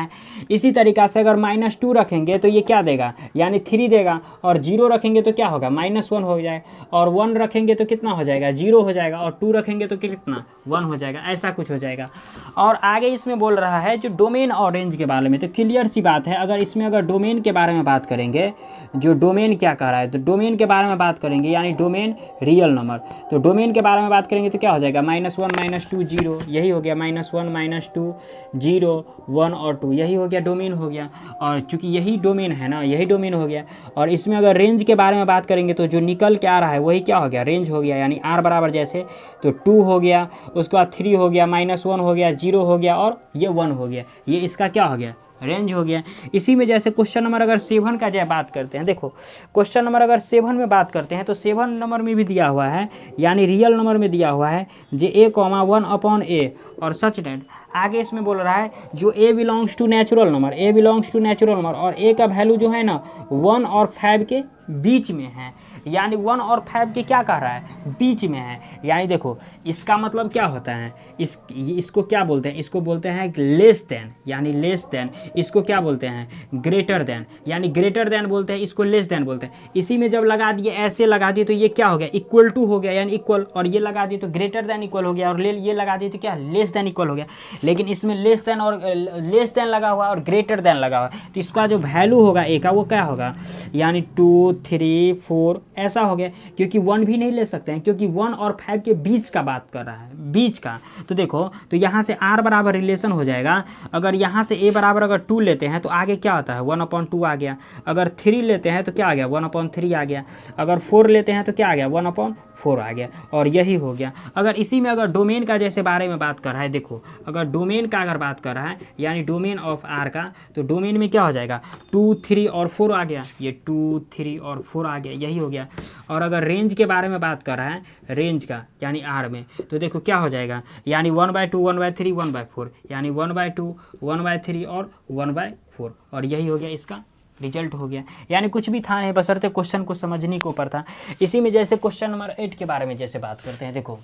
इसी तरीक़ा से अगर -2 रखेंगे तो ये क्या देगा, यानी 3 देगा, और 0 रखेंगे तो क्या होगा -1 हो जाए, और 1 रखेंगे तो कितना हो जाएगा 0 हो जाएगा, और 2 रखेंगे तो कितना 1 हो जाएगा, ऐसा कुछ हो जाएगा। और आगे इसमें बोल रहा है जो डोमेन और रेंज के बारे में, तो क्लियर सी बात है अगर इसमें अगर डोमेन के बारे में बात करेंगे, जो डोमेन क्या कह रहा है, तो डोमेन के बारे में बात करेंगे, यानी डोमेन रियल नंबर। तो डोमेन के बारे में बात करेंगे तो क्या हो जाएगा -1 -2 0, यही हो गया, -1 -2 0 1 और 2, यही हो गया डोमेन हो गया। और चूंकि यही डोमेन है ना, यही डोमेन हो गया। और इसमें अगर रेंज के बारे में बात करेंगे तो जो निकल के आ रहा है वही क्या हो गया, रेंज हो गया, यानी r बराबर जैसे तो 2 हो गया, उसके बाद 3 हो गया, -1 हो गया, 0 हो गया, और ये 1 हो गया, ये इसका क्या हो गया, रेंज हो गया। इसी में जैसे क्वेश्चन नंबर अगर 7 का जो बात करते हैं, देखो क्वेश्चन नंबर अगर 7 में बात करते हैं तो 7 नंबर में भी दिया हुआ है, यानी रियल नंबर में दिया हुआ है जो a,1/a और सच डेट। आगे इसमें बोल रहा है जो a belongs to natural number, a belongs to natural number, और a का वैल्यू जो है ना 1 और 5 के बीच में है, यानी 1 और 5 के क्या कह रहा है, बीच में है। यानी देखो इसका मतलब क्या होता है, इसको क्या बोलते हैं, इसको बोलते हैं लेस देन, यानी लेस देन। इसको क्या बोलते हैं, ग्रेटर देन, यानी ग्रेटर देन बोलते हैं, इसको लेस देन बोलते हैं। इसी में जब लगा दिए, ऐसे लगा दिए तो ये क्या हो गया, इक्वल टू हो गया, यानी इक्वल, और ये लगा दिए तो ग्रेटर देन इक्वल हो गया, और ये लगा दिए तो क्या लेस देन इक्वल हो गया। लेकिन इसमें लेस देन और लेस देन लगा हुआ और ग्रेटर देन लगा हुआ, तो इसका जो वैल्यू होगा ए का वो क्या होगा, यानी 2 3 4 ऐसा हो गया, क्योंकि 1 भी नहीं ले सकते हैं क्योंकि 1 और 5 के बीच का बात कर रहा है, बीच का। तो देखो तो यहाँ से r बराबर रिलेशन हो जाएगा, अगर यहाँ से a बराबर अगर 2 लेते हैं तो आगे क्या आता है 1/2 आ गया, अगर 3 लेते हैं तो क्या आ गया 1/3 आ गया, अगर 4 लेते हैं तो क्या आ गया 1/4 आ गया, और यही हो गया। अगर इसी में अगर डोमेन का जैसे बारे में बात कर रहा है, देखो अगर डोमेन का अगर बात कर रहा है, यानी डोमेन ऑफ r का, तो डोमेन में क्या हो जाएगा 2 3 और 4 आ गया, ये 2 3 और 4 आ गया, यही हो गया। और अगर रेंज के बारे में बात कर रहा है, रेंज का यानी r में, तो देखो क्या हो जाएगा, यानी 1/2 1/3 1/4, यानी 1/2 1/3 और 1/4, और यही हो गया, इसका रिजल्ट हो गया। यानी कुछ भी था नहीं, बशर्ते क्वेश्चन को समझने के ऊपर था। इसी में जैसे क्वेश्चन नंबर 8 के बारे में जैसे बात करते हैं, देखो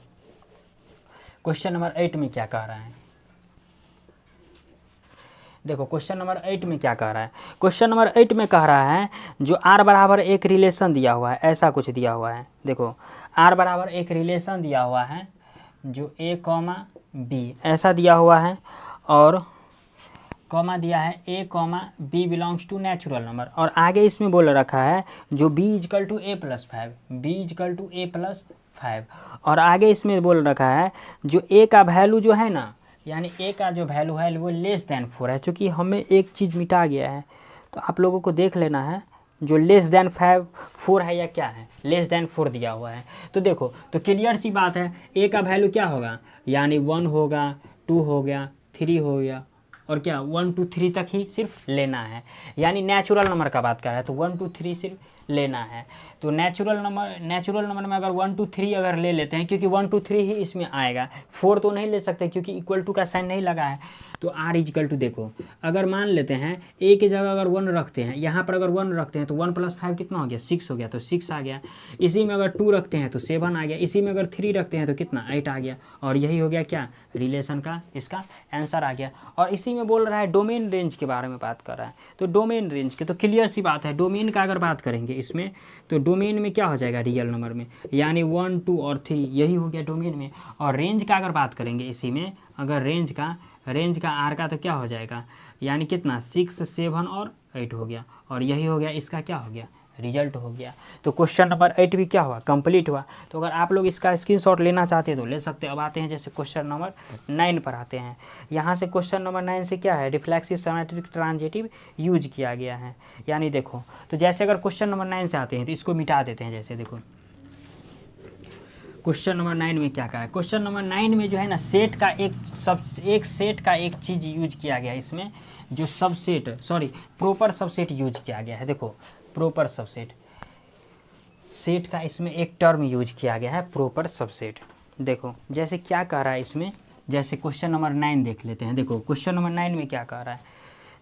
क्वेश्चन नंबर 8 में क्या कह रहा है, देखो क्वेश्चन नंबर 8 में क्या कह रहा है, क्वेश्चन नंबर 8 में कह रहा है जो r बराबर एक रिलेशन दिया हुआ है, ऐसा कुछ दिया हुआ है। देखो r बराबर एक रिलेशन दिया हुआ है जो a, b ऐसा दिया हुआ है, और कॉमा दिया है a, b belongs to natural number, और आगे इसमें बोल रखा है जो b equal to a+5, b equal to a+5, और आगे इसमें बोल रखा है जो a का वैल्यू जो है ना, यानी a का जो वैल्यू है वो लेस देन 4 है। चूँकि हमें एक चीज़ मिटा गया है तो आप लोगों को देख लेना है, जो लेस देन 4 है या क्या है, लेस देन 4 दिया हुआ है। तो देखो तो क्लियर सी बात है, a का वैल्यू क्या होगा, यानी 1 होगा, 2 हो गया, 3 हो गया, और क्या 1 2 3 तक ही सिर्फ लेना है, यानी नेचुरल नंबर का बात कर रहा है तो 1 2 3 सिर्फ लेना है। तो नेचुरल नंबर में अगर 1 2 3 अगर ले लेते हैं, क्योंकि 1 2 3 ही इसमें आएगा, 4 तो नहीं ले सकते क्योंकि इक्वल टू का साइन नहीं लगा है। तो r इक्वल टू देखो अगर मान लेते हैं a की जगह अगर 1 रखते हैं, यहाँ पर अगर 1 रखते हैं तो 1 + 5 कितना हो गया 6 हो गया, तो 6 आ गया। इसी में अगर 2 रखते हैं तो 7 आ गया, इसी में अगर 3 रखते हैं तो कितना 8 आ गया, और यही हो गया क्या रिलेशन का इसका आंसर आ गया। और इसी में बोल रहा है डोमेन रेंज के बारे में बात कर रहा है, तो डोमेन रेंज के तो क्लियर सी बात है, डोमेन का अगर बात करेंगे इसमें, तो डोमेन में क्या हो जाएगा रियल नंबर में, यानी 1 2 और 3 यही हो गया डोमेन में। और रेंज का अगर बात करेंगे इसी में, अगर रेंज का आर का तो क्या हो जाएगा, यानी कितना 6 7 और 8 हो गया, और यही हो गया इसका क्या हो गया रिजल्ट हो गया। तो क्वेश्चन नंबर 8 भी क्या हुआ कंप्लीट हुआ। तो अगर आप लोग इसका स्क्रीनशॉट लेना चाहते हैं तो ले सकते हैं। अब आते हैं जैसे क्वेश्चन नंबर 9 पर आते हैं। यहाँ से क्वेश्चन नंबर 9 से क्या है, रिफ्लेक्सिव सिमेट्रिक ट्रांजिटिव यूज किया गया है। यानी देखो, तो जैसे अगर क्वेश्चन नंबर 9 से आते हैं तो इसको मिटा देते हैं। जैसे देखो क्वेश्चन नंबर 9 में क्या करा है, क्वेश्चन नंबर 9 में जो है ना सेट का एक सेट का एक चीज़ यूज किया गया है इसमें, जो सबसेट प्रॉपर सबसेट यूज किया गया है। देखो प्रॉपर सबसेट, सेट का इसमें एक टर्म यूज किया गया है प्रॉपर सबसेट। देखो जैसे क्या कह रहा है इसमें, जैसे क्वेश्चन नंबर 9 देख लेते हैं। देखो क्वेश्चन नंबर 9 में क्या कह रहा है,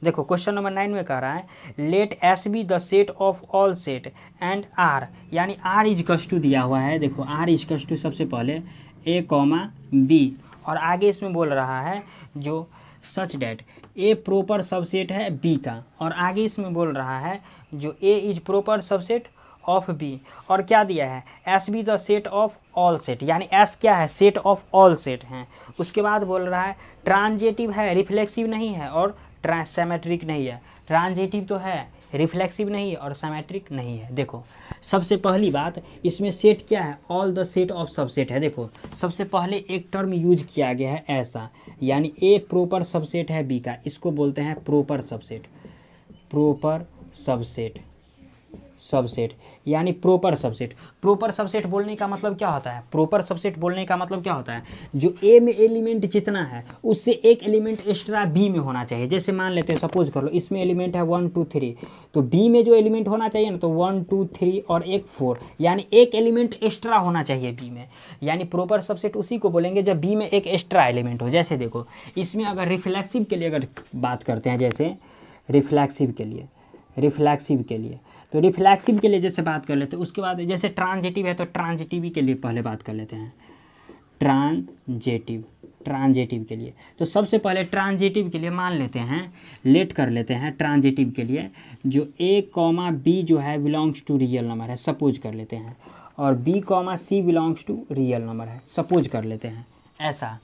देखो क्वेश्चन नंबर 9 में कह रहा है let S be the set of all set and R, यानी आर इजकस टू दिया हुआ है। देखो आर इजकस टू सबसे पहले ए कॉमा बी, और आगे इसमें बोल रहा है जो such that a proper subset है बी का, और आगे इसमें बोल रहा है जो a is proper subset of b, और क्या दिया है s be the set of all set, यानी एस क्या है सेट ऑफ ऑल सेट हैं। उसके बाद बोल रहा है ट्रांजिटिव है रिफ्लेक्सिव नहीं है और सिमेट्रिक नहीं है। ट्रांजिटिव तो है, रिफ्लेक्सिव नहीं है और सिमेट्रिक नहीं है। देखो सबसे पहली बात इसमें सेट क्या है, all the set of subset है। देखो सबसे पहले एक टर्म यूज किया गया है ऐसा, यानी ए प्रॉपर सबसेट है बी का, इसको बोलते हैं प्रॉपर सबसेट। प्रॉपर सबसेट यानी प्रॉपर सबसेट। प्रॉपर सबसेट बोलने का मतलब क्या होता है, प्रॉपर सबसेट बोलने का मतलब क्या होता है, जो ए में एलिमेंट जितना है उससे एक एलिमेंट एक्स्ट्रा बी में होना चाहिए। जैसे मान लेते हैं सपोज कर लो इसमें एलिमेंट है 1 2 3, तो बी में जो एलिमेंट होना चाहिए ना तो 1 2 3 और एक 4, यानी एक एलिमेंट एक्स्ट्रा होना चाहिए बी में। यानी प्रॉपर सबसेट उसी को बोलेंगे जब बी में एक एक्स्ट्रा एलिमेंट हो। जैसे देखो इसमें अगर रिफ्लेक्सिव के लिए अगर बात करते हैं, जैसे रिफ्लेक्सिव के लिए तो रिफ्लेक्सिव के लिए जैसे बात कर लेते हैं, उसके बाद जैसे ट्रांजिटिव है तो ट्रांजिटिव के लिए पहले बात कर लेते हैं। ट्रांजिटिव के लिए तो सबसे पहले ट्रांजिटिव के लिए मान लेते हैं, लेट कर लेते हैं ट्रांजिटिव के लिए जो ए कॉमा बी जो है बिलोंग्स टू रियल नंबर है, सपोज कर लेते हैं, और b comma c belongs to real number है, सपोज कर लेते हैं ऐसा।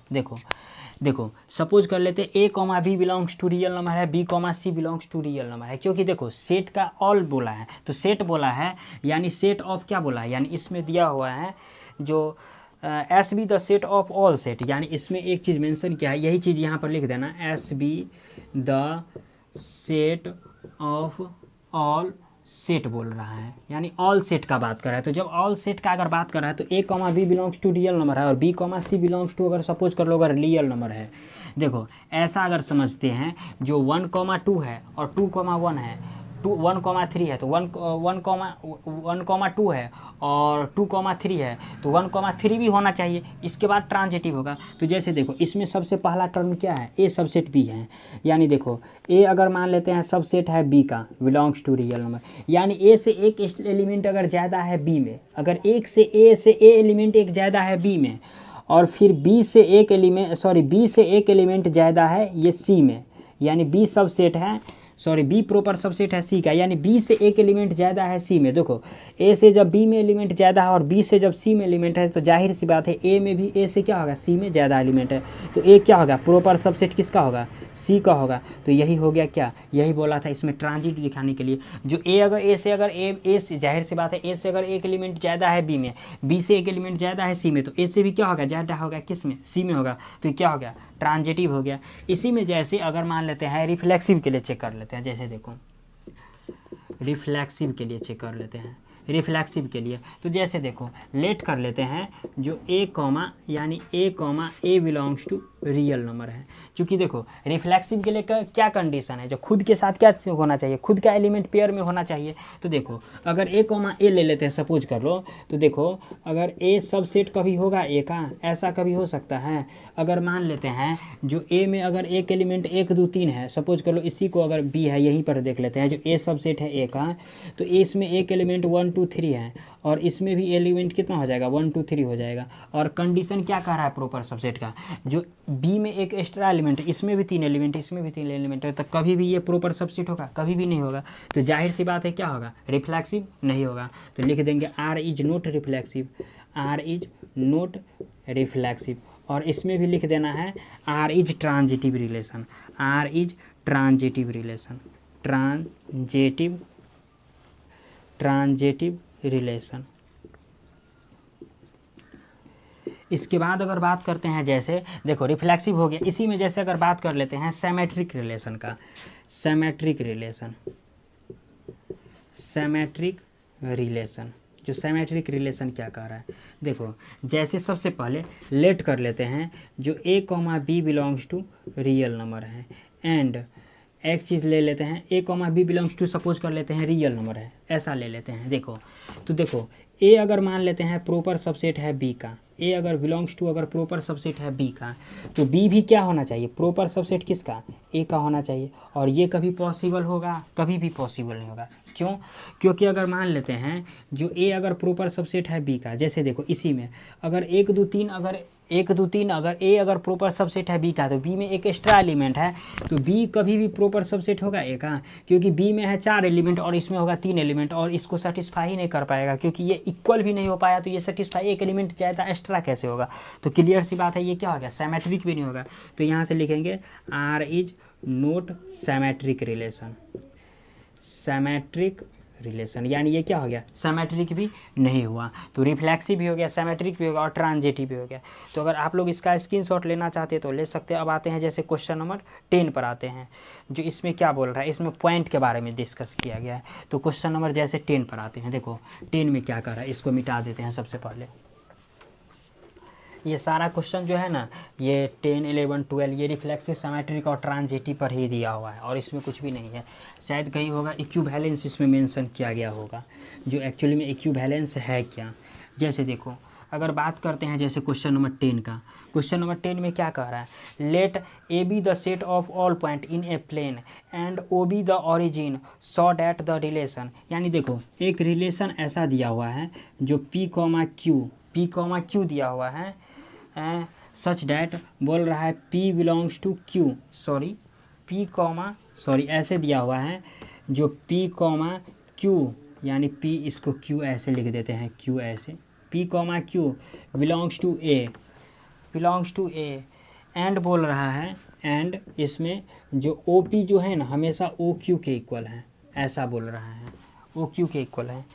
देखो सपोज कर लेते हैं a comma b belongs to real number है, b comma c belongs to real number है, क्योंकि देखो सेट का ऑल बोला है तो सेट बोला है, यानी सेट ऑफ क्या बोला है, यानी इसमें दिया हुआ है जो S be the set of all set, यानी इसमें एक चीज़ मेंशन किया है, यही चीज़ यहाँ पर लिख देना, S be the set of all set बोल रहा है, यानी ऑल सेट का बात कर रहा है। तो जब ऑल सेट का अगर बात कर रहा है तो a comma b belongs to real number है और b comma c belongs to अगर सपोज कर लो अगर रियल नंबर है। देखो ऐसा अगर समझते हैं जो 1,2 है और 2,1 है, 1,3 है तो 1,2 है और 2,3 है तो 1,3 भी होना चाहिए। इसके बाद ट्रांजिटिव होगा। तो जैसे देखो इसमें सबसे पहला टर्म क्या है, ए सबसेट बी है, यानी देखो ए अगर मान लेते हैं सबसेट है बी का बिलोंग्स टू रियल नंबर, यानी ए से एक एलिमेंट अगर ज़्यादा है बी में, अगर एक से ए एलिमेंट एक ज़्यादा है बी में, और फिर बी से एक एलिमेंट ज़्यादा है ये सी में, यानी बी सबसेट है बी प्रॉपर सबसेट है सी का, यानी बी से एक एलिमेंट ज़्यादा है सी में। देखो ए से जब बी में एलिमेंट ज़्यादा है और बी से जब सी में एलिमेंट है तो जाहिर सी बात है ए में भी ए से क्या होगा सी में ज़्यादा एलिमेंट है, तो ए क्या होगा प्रॉपर सबसेट किसका होगा, सी का होगा। तो यही हो गया क्या, यही बोला था इसमें ट्रांजिट दिखाने के लिए, जो ए से जाहिर सी बात है ए से अगर एक एलिमेंट ज़्यादा है बी में, बी से एक एलिमेंट ज़्यादा है सी में, तो ए से भी क्या होगा ज़्यादा होगा किस में, सी में होगा, तो क्या हो गया ट्रांजिटिव हो गया। इसी में जैसे अगर मान लेते हैं रिफ्लेक्सिव के लिए चेक कर लेते हैं, जैसे देखो रिफ्लेक्सिव के लिए चेक कर लेते हैं, रिफ्लेक्सिव के लिए तो जैसे देखो लेट कर लेते हैं जो a comma a belongs to real number है। क्योंकि देखो रिफ्लेक्सिव के लिए क्या कंडीशन है, जो खुद के साथ क्या होना चाहिए, खुद का एलिमेंट पेयर में होना चाहिए। तो देखो अगर ए कॉमा ए ले लेते हैं सपोज कर लो, तो देखो अगर ए सबसेट कभी होगा ए का, ऐसा कभी हो सकता है। अगर मान लेते हैं जो ए में अगर एक एलिमेंट 1 2 3 है, सपोज कर लो इसी को अगर बी है, यहीं पर देख लेते हैं जो ए सबसेट है ए का, तो इसमें एक एलिमेंट 1 2 3 है और इसमें भी एलिमेंट कितना हो जाएगा 1 2 3 हो जाएगा। और कंडीशन क्या कह रहा है प्रॉपर सबसेट का, जो बी में एक एक्स्ट्रा एलिमेंट है, इसमें भी 3 एलिमेंट है, इसमें भी 3 एलिमेंट है, तो कभी भी ये प्रॉपर सबसेट होगा? कभी भी नहीं होगा। तो जाहिर सी बात है क्या होगा? रिफ्लेक्सिव नहीं होगा। तो लिख देंगे R is not reflexive, R is not reflexive. और इसमें भी लिख देना है R is transitive relation, R is transitive relation, transitive relation. इसके बाद अगर बात करते हैं, जैसे देखो रिफ्लेक्सिव हो गया, इसी में जैसे अगर बात कर लेते हैं सिमेट्रिक रिलेशन का, सिमेट्रिक रिलेशन, सिमेट्रिक रिलेशन। जो सिमेट्रिक रिलेशन क्या कह रहा है, देखो जैसे सबसे पहले लेट कर लेते हैं जो a, b belongs to real number है, एंड एक चीज़ ले लेते हैं a, b belongs to, suppose कर लेते हैं रियल नंबर है, ऐसा ले लेते हैं। देखो तो देखो a अगर मान लेते हैं प्रॉपर सबसेट है b का, a अगर बिलोंग्स टू अगर प्रॉपर सबसेट है b का, तो b भी क्या होना चाहिए? प्रॉपर सबसेट किसका? a का होना चाहिए। और ये कभी पॉसिबल होगा? कभी भी पॉसिबल नहीं होगा। क्यों? क्योंकि अगर मान लेते हैं जो a अगर प्रॉपर सबसेट है b का, जैसे देखो इसी में अगर 1 2 3 अगर 1 2 3 अगर a अगर प्रॉपर सबसेट है b का, तो b में एक एक्स्ट्रा एलिमेंट है, तो b कभी भी प्रॉपर सबसेट होगा a का? क्योंकि b में है 4 एलिमेंट और इसमें होगा 3 एलिमेंट, और इसको सेटिस्फाई ही नहीं कर पाएगा, क्योंकि ये इक्वल भी नहीं हो पाया, तो ये सेटिस्फाई, एक एलिमेंट ज़्यादा एक्स्ट्रा कैसे होगा? तो क्लियर सी बात है, ये क्या हो गया? सिमेट्रिक भी नहीं होगा। तो यहाँ से लिखेंगे R is not symmetric relation, symmetric relation, यानी ये क्या हो गया? सिमेट्रिक भी नहीं हुआ। तो रिफ्लेक्सिव भी हो गया, सिमेट्रिक भी होगा और ट्रांजिटिव भी हो गया। तो अगर आप लोग इसका स्क्रीनशॉट लेना चाहते हैं तो ले सकते हैं। अब आते हैं जैसे क्वेश्चन नंबर 10 पर आते हैं, जो इसमें क्या बोल रहा है, इसमें पॉइंट के बारे में डिस्कस किया गया है। तो क्वेश्चन नंबर जैसे 10 पर आते हैं, देखो 10 में क्या कर रहा है, इसको मिटा देते हैं सबसे पहले। ये सारा क्वेश्चन जो है ना, ये 10, 11, 12 ये रिफ्लेक्सिव, सिमेट्रिक और ट्रांजिटिव पर ही दिया हुआ है, और इसमें कुछ भी नहीं है। शायद कहीं होगा इक्विवेलेंस इसमें मेंशन किया गया होगा, जो एक्चुअली में इक्विवेलेंस है क्या। जैसे देखो अगर बात करते हैं जैसे क्वेश्चन नंबर 10 का, क्वेश्चन नंबर 10 में क्या कह रहा है? Let A be the set of all point in a plane and O be the origin so that the relation. यानी देखो एक रिलेशन ऐसा दिया हुआ है जो P, Q दिया हुआ है, सच डैट बोल रहा है P बिलोंग्स टू Q, ऐसे दिया हुआ है जो P, Q, यानी P इसको Q ऐसे लिख देते हैं, Q ऐसे, P, Q belongs to A, and बोल रहा है, एंड इसमें जो OP जो है ना हमेशा OQ के इक्वल है, ऐसा बोल रहा है, OQ के इक्वल है,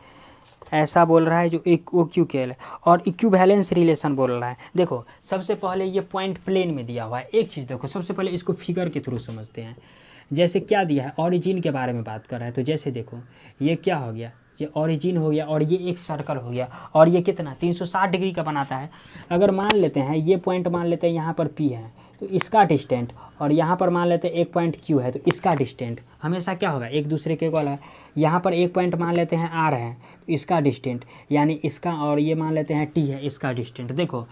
ऐसा बोल रहा है जो एक OQ के है, और इक्विवेलेंस रिलेशन बोल रहा है। देखो सबसे पहले ये पॉइंट प्लेन में दिया हुआ है। एक चीज़ देखो, सबसे पहले इसको फिगर के थ्रू समझते हैं। जैसे क्या दिया है, ओरिजिन के बारे में बात कर रहा है, तो जैसे देखो ये क्या हो गया, ये ओरिजिन हो गया, और ये एक सर्कल हो गया, और ये कितना 360 डिग्री का बनाता है। अगर मान लेते हैं ये पॉइंट मान लेते हैं यहाँ पर P है, तो इसका डिस्टेंट, और यहाँ पर मान लेते हैं एक पॉइंट Q है, तो इसका डिस्टेंट हमेशा क्या होगा? एक दूसरे के इक्वल है। यहाँ पर एक पॉइंट मान लेते हैं R है, तो इसका डिस्टेंट यानी इसका, और ये मान लेते हैं T है, इसका डिस्टेंट। देखो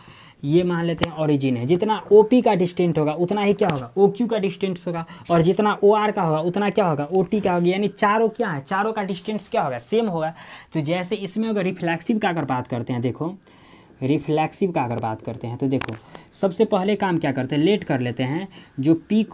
ये मान लेते हैं ओरिजिन है, जितना OP का डिस्टेंट होगा उतना ही क्या होगा? OQ का डिस्टेंस होगा, और जितना OR का होगा उतना क्या होगा? OT का होगा। यानी चारों क्या है, चारों का डिस्टेंस क्या होगा? सेम होगा। तो जैसे इसमें अगर रिफ्लेक्सिव का अगर बात करते हैं, देखो रिफ्लेक्सिव का अगर बात करते हैं, तो देखो सबसे पहले काम क्या करते हैं, लेट कर लेते हैं जो P,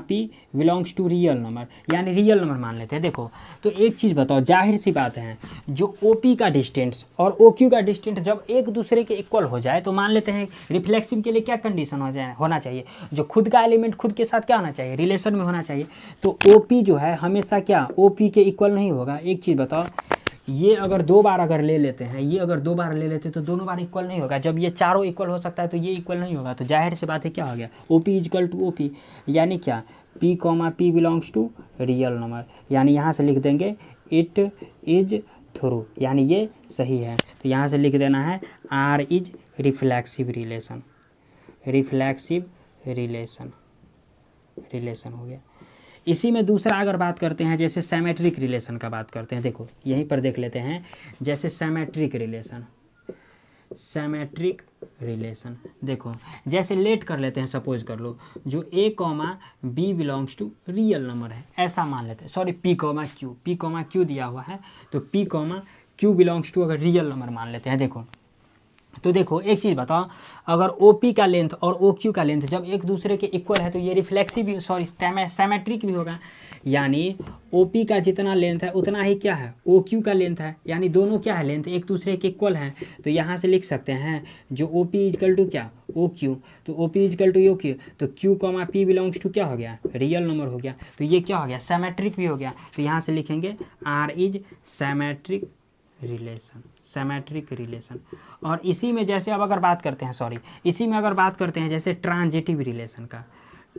P belongs to real number, यानी रियल नंबर मान लेते हैं। देखो तो एक चीज़ बताओ, जाहिर सी बात है जो OP का डिस्टेंस और OQ का डिस्टेंस जब एक दूसरे के इक्वल हो जाए, तो मान लेते हैं रिफ्लेक्सिव के लिए क्या कंडीशन होना चाहिए, जो खुद का एलिमेंट खुद के साथ क्या होना चाहिए? रिलेशन में होना चाहिए। तो OP जो है हमेशा क्या OP के इक्वल नहीं होगा। एक चीज़ बताओ, ये अगर 2 बार अगर ले लेते हैं, ये अगर 2 बार ले लेते हैं, तो दोनों बार इक्वल नहीं होगा। जब ये चारों इक्वल हो सकता है तो ये इक्वल नहीं होगा। तो जाहिर सी बात है क्या हो गया? OP इक्वल टू OP, यानी क्या P, P belongs to real number, यानी यहाँ से लिख देंगे इट इज थ्रू, यानी ये सही है। तो यहाँ से लिख देना है R is reflexive relation, relation हो गया। इसी में दूसरा अगर बात करते हैं जैसे सिमेट्रिक रिलेशन का बात करते हैं, देखो यहीं पर देख लेते हैं। जैसे सिमेट्रिक रिलेशन देखो जैसे लेट कर लेते हैं, सपोज कर लो जो A, B belongs to real number है, ऐसा मान लेते हैं। सॉरी P, Q दिया हुआ है, तो P, Q बिलोंग्स टू अगर रियल नंबर मान लेते हैं। देखो तो देखो एक चीज़ बताओ, अगर OP का लेंथ और OQ का लेंथ जब एक दूसरे के इक्वल है तो ये रिफ्लेक्सिव भी, सॉरी सेमेट्रिक भी होगा। यानी OP का जितना लेंथ है उतना ही क्या है OQ का लेंथ है, यानी दोनों क्या है लेंथ एक दूसरे के इक्वल हैं। तो यहाँ से लिख सकते हैं जो OP इजकल टू क्या OQ, तो OP इजकल टू OQ, तो Q comma P belongs to क्या हो गया रियल नंबर हो गया। तो ये क्या हो गया सेमेट्रिक भी हो गया। तो यहाँ से लिखेंगे R is symmetric relation, symmetric relation. और इसी में जैसे अब अगर बात करते हैं, सॉरी इसी में अगर बात करते हैं जैसे ट्रांजिटिव रिलेशन का,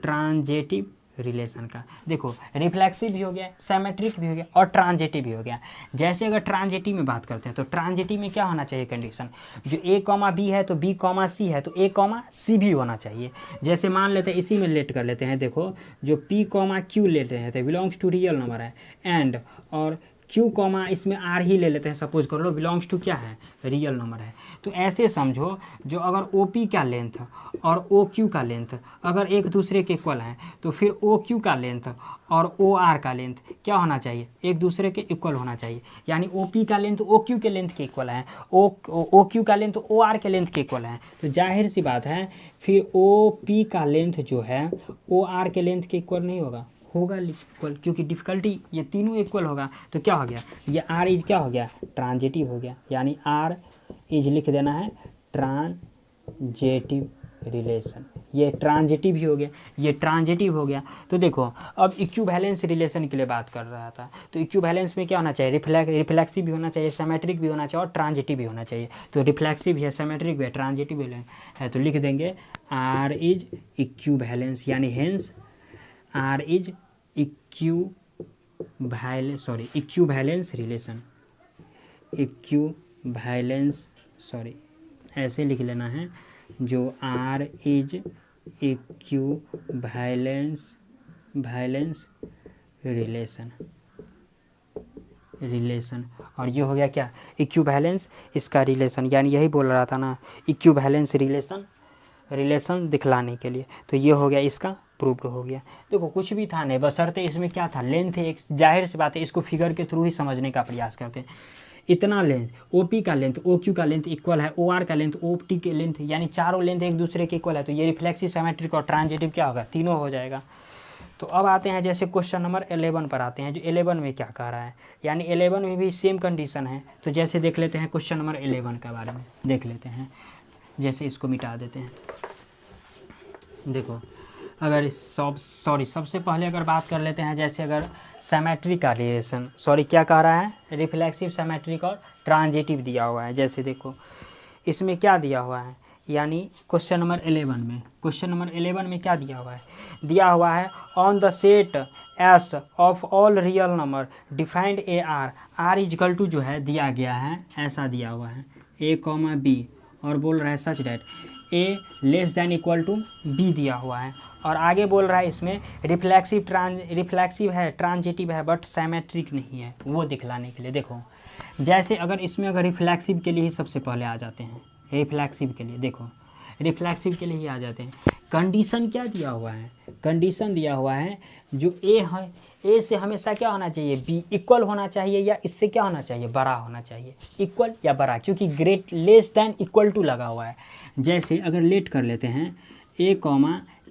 ट्रांजिटिव रिलेशन का देखो रिफ्लेक्सिव भी हो गया, सेमेट्रिक भी हो गया और ट्रांजिटिव भी हो गया। जैसे अगर ट्रांजिटिव में बात करते हैं तो ट्रांजिटिव में क्या होना चाहिए कंडीशन, जो A कॉमा B है तो B कॉमा C है तो A कॉमा C भी होना चाहिए। जैसे मान लेते हैं इसी में लेट कर लेते हैं, देखो जो P कॉमा Q लेते हैं तो बिलोंग्स टू रियल नंबर है एंड, और Q कॉमा इसमें R ही ले लेते हैं, सपोज कर लो बिलोंग्स टू क्या है रियल नंबर है। तो ऐसे समझो जो अगर OP का लेंथ और OQ का लेंथ अगर एक दूसरे के इक्वल हैं तो फिर OQ का लेंथ और OR का लेंथ क्या होना चाहिए एक दूसरे के इक्वल होना चाहिए। यानी OP का लेंथ OQ के लेंथ के इक्वल है, OQ का लेंथ OR के लेंथ के इक्वल है। तो जाहिर सी बात है फिर OP का लेंथ जो है OR के लेंथ के इक्वल नहीं होगा इक्वल, क्योंकि डिफ़िकल्टी ये तीनों इक्वल होगा। तो क्या हो गया ये R इज क्या हो गया ट्रांजिटिव हो गया, यानी R इज लिख देना है ट्रांजिटिव रिलेशन। ये ट्रांजिटिव ही हो गया, ये ट्रांजिटिव हो गया। तो देखो अब इक्विवेलेंस रिलेशन के लिए बात कर रहा था, तो इक्विवेलेंस में क्या होना चाहिए रिफ्लेक्सिव भी होना चाहिए, सेमेट्रिक भी होना चाहिए और ट्रांजिटिव भी होना चाहिए। तो रिफ्लेक्सिव है, सेमेट्रिक भी है, ट्रांजिटिव भी है, तो लिख देंगे R इज इक्विवेलेंस, यानी hence R is equivalence relation, equivalence sorry ऐसे लिख लेना है जो R इज इक्विवेलेंस रिलेशन। और ये हो गया क्या इक्विवेलेंस इसका रिलेशन, यानी यही बोल रहा था ना इक्विवेलेंस रिलेशन दिखलाने के लिए। तो ये हो गया इसका प्रूव्ड हो गया। देखो कुछ भी था नहीं, बशर्ते इसमें क्या था लेंथ एक, जाहिर सी बात है इसको फिगर के थ्रू ही समझने का प्रयास करते हैं। इतना लेंथ OP का लेंथ OQ का लेंथ इक्वल है, OR का लेंथ OT के लेंथ, यानी चारों लेंथ एक दूसरे के इक्वल है। तो ये रिफ्लेक्सिव, सेमेट्रिक और ट्रांजिटिव क्या होगा तीनों हो जाएगा। तो अब आते हैं जैसे क्वेश्चन नंबर 11 पर आते हैं, जो 11 में क्या कह रहा है, यानी 11 में भी सेम कंडीशन है। तो जैसे देख लेते हैं क्वेश्चन नंबर 11 के बारे में देख लेते हैं, जैसे इसको मिटा देते हैं। देखो अगर सबसे पहले अगर बात कर लेते हैं जैसे अगर सेमेट्रिक का रिलेशन, क्या कह रहा है रिफ्लेक्सिव, सेमेट्रिक और ट्रांजिटिव दिया हुआ है। जैसे देखो इसमें क्या दिया हुआ है, यानी क्वेश्चन नंबर 11 में क्या दिया हुआ है on the set S of all real number defined R equal to जो है दिया गया है, ऐसा दिया हुआ है A, B और बोल रहा है such that A less than equal to B दिया हुआ है। और आगे बोल रहा है इसमें रिफ्लेक्सिव है, ट्रांजिटिव है बट सेमेट्रिक नहीं है, वो दिखलाने के लिए। देखो जैसे अगर इसमें अगर रिफ्लेक्सिव के लिए ही सबसे पहले आ जाते हैं, रिफ्लेक्सिव के लिए देखो रिफ्लेक्सिव के लिए ही आ जाते हैं। कंडीशन क्या दिया हुआ है, कंडीशन दिया हुआ है जो A है, A से हमेशा क्या होना चाहिए B इक्वल होना चाहिए या इससे क्या होना चाहिए बड़ा होना चाहिए, इक्वल या बड़ा, क्योंकि great less than equal to लगा हुआ है। जैसे अगर लेट कर लेते हैं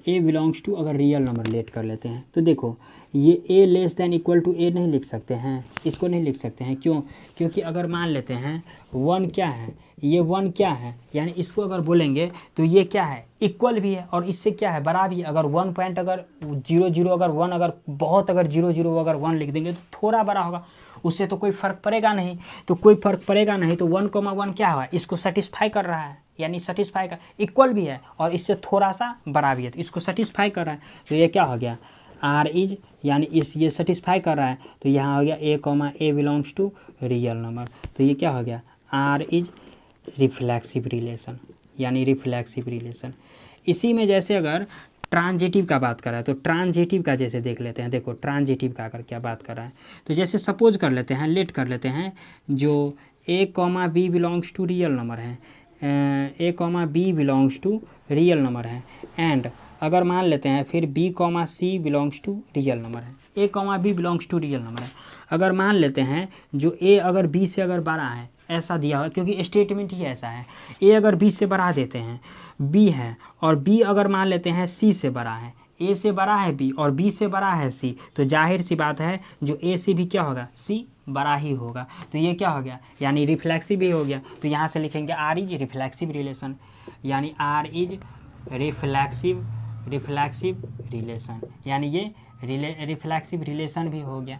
A बिलोंग्स टू, अगर रियल नंबर लेट कर लेते हैं तो देखो ये A less than equal to A नहीं लिख सकते हैं, इसको नहीं लिख सकते हैं। क्यों? क्योंकि अगर मान लेते हैं 1 क्या है, ये 1 क्या है, यानी इसको अगर बोलेंगे तो ये क्या है इक्वल भी है और इससे क्या है बड़ा भी है। अगर 1 पॉइंट अगर 0 अगर 1 अगर बहुत अगर 0 अगर 1 लिख देंगे तो थोड़ा बड़ा होगा, उससे तो कोई फ़र्क पड़ेगा नहीं। तो 1,1 क्या हुआ इसको सेटिस्फाई कर रहा है, यानी सेटिस्फाई का इक्वल भी है और इससे थोड़ा सा बड़ा भी है, तो इसको सेटिस्फाई कर रहा है। तो ये क्या हो गया R इज, यानी ये सेटिस्फाई कर रहा है। तो यहाँ हो गया A belongs to real number. तो ये क्या हो गया R इज रिफ्लेक्सिव रिलेशन, यानी रिफ्लेक्सिव रिलेशन। इसी में जैसे अगर ट्रांजिटिव का बात कर रहा है तो ट्रांजिटिव का जैसे देख लेते हैं। देखो ट्रांजिटिव का अगर क्या बात कर रहा है तो जैसे सपोज कर लेते हैं, लेट कर लेते हैं जो A, B belongs to real number है, A, B belongs to real number है एंड अगर मान लेते हैं फिर B, C belongs to real number है, A, B belongs to real number है। अगर मान लेते हैं जो A अगर B से अगर बड़ा है ऐसा दिया हुआ, क्योंकि स्टेटमेंट ही ऐसा है। ए अगर बी से बढ़ा देते हैं, बी है, और बी अगर मान लेते हैं सी से बड़ा है, ए से बड़ा है बी और बी से बड़ा है सी, तो जाहिर सी बात है जो ए से भी क्या होगा, सी बड़ा ही होगा। तो ये क्या हो गया, यानी रिफ्लेक्सिव ही हो गया। तो यहाँ से लिखेंगे आर इज रिफ्लेक्सिव रिलेशन, यानी आर इज रिफ्लेक्सिव रिलेशन, यानी ये रिफ्लेक्सिव रिलेशन भी हो गया।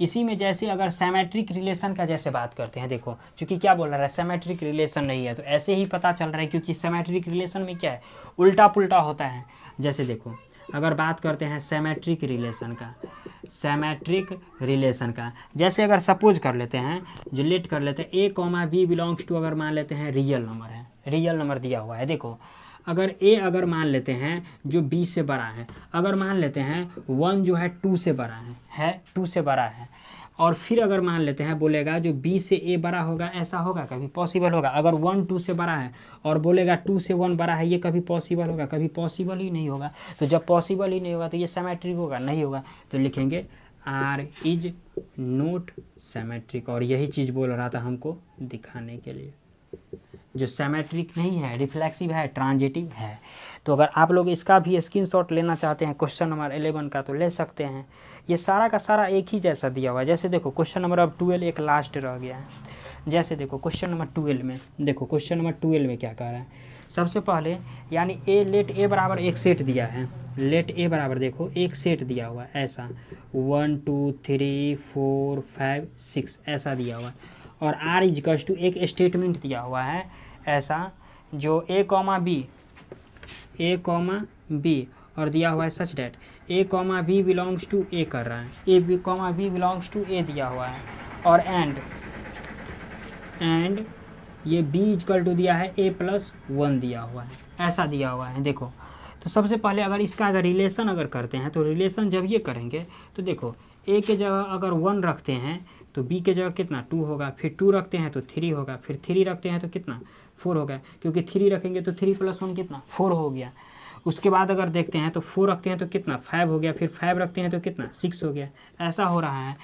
इसी में जैसे अगर सिमेट्रिक रिलेशन का जैसे बात करते हैं, देखो क्योंकि क्या बोल रहा है, सिमेट्रिक रिलेशन नहीं है, तो ऐसे ही पता चल रहा है, क्योंकि सिमेट्रिक रिलेशन में क्या है, उल्टा पुल्टा होता है। जैसे देखो अगर बात करते हैं सिमेट्रिक रिलेशन का, जैसे अगर सपोज कर लेते हैं, जो लेट कर लेते हैं a comma b belongs to, अगर मान लेते हैं रियल नंबर है, रियल नंबर दिया हुआ है। देखो अगर ए अगर मान लेते हैं जो बी से बड़ा है, अगर मान लेते हैं 1 जो है 2 से बड़ा है 2 से बड़ा है, और फिर अगर मान लेते हैं बोलेगा जो बी से ए बड़ा होगा, ऐसा होगा, कभी पॉसिबल होगा? अगर 1 2 से बड़ा है और बोलेगा 2 से 1 बड़ा है, ये कभी पॉसिबल होगा? कभी पॉसिबल ही नहीं होगा। तो जब पॉसिबल ही नहीं होगा तो ये सिमेट्रिक होगा? नहीं होगा। तो लिखेंगे आर इज नॉट सिमेट्रिक, और यही चीज़ बोल रहा था हमको दिखाने के लिए। जो सिमेट्रिक नहीं है, रिफ्लेक्सिव है, ट्रांजिटिव है। तो अगर आप लोग इसका भी स्क्रीनशॉट लेना चाहते हैं क्वेश्चन नंबर 11 का, तो ले सकते हैं। ये सारा का सारा एक ही जैसा दिया हुआ है। जैसे देखो क्वेश्चन नंबर अब 12 एक लास्ट रह गया है। जैसे देखो क्वेश्चन नंबर 12 में, देखो क्वेश्चन नंबर 12 में क्या कह रहा है। सबसे पहले यानी ए लेट ए बराबर एक सेट दिया है, लेट ए बराबर देखो एक सेट दिया हुआ है ऐसा, 1 2 3 4 5 6 ऐसा दिया हुआ है, और आर इजकल्स टू एक स्टेटमेंट दिया हुआ है ऐसा, जो ए कॉमा बी और दिया हुआ है such that a comma b belongs to a कर रहा है, a b comma b belongs to a दिया हुआ है, और एंड ये बी इजकल टू दिया है a + 1 दिया हुआ है, ऐसा दिया हुआ है। देखो तो सबसे पहले अगर इसका अगर रिलेशन अगर करते हैं, तो रिलेशन जब ये करेंगे तो देखो a के जगह अगर 1 रखते हैं तो b के जगह कितना 2 होगा, फिर 2 रखते हैं तो 3 होगा, फिर 3 रखते हैं तो कितना 4 होगा, क्योंकि 3 रखेंगे तो 3 + 1 कितना 4 हो गया। उसके बाद अगर देखते हैं तो 4 रखते हैं तो कितना 5 हो गया, फिर 5 रखते हैं तो कितना 6 हो गया, ऐसा हो रहा है।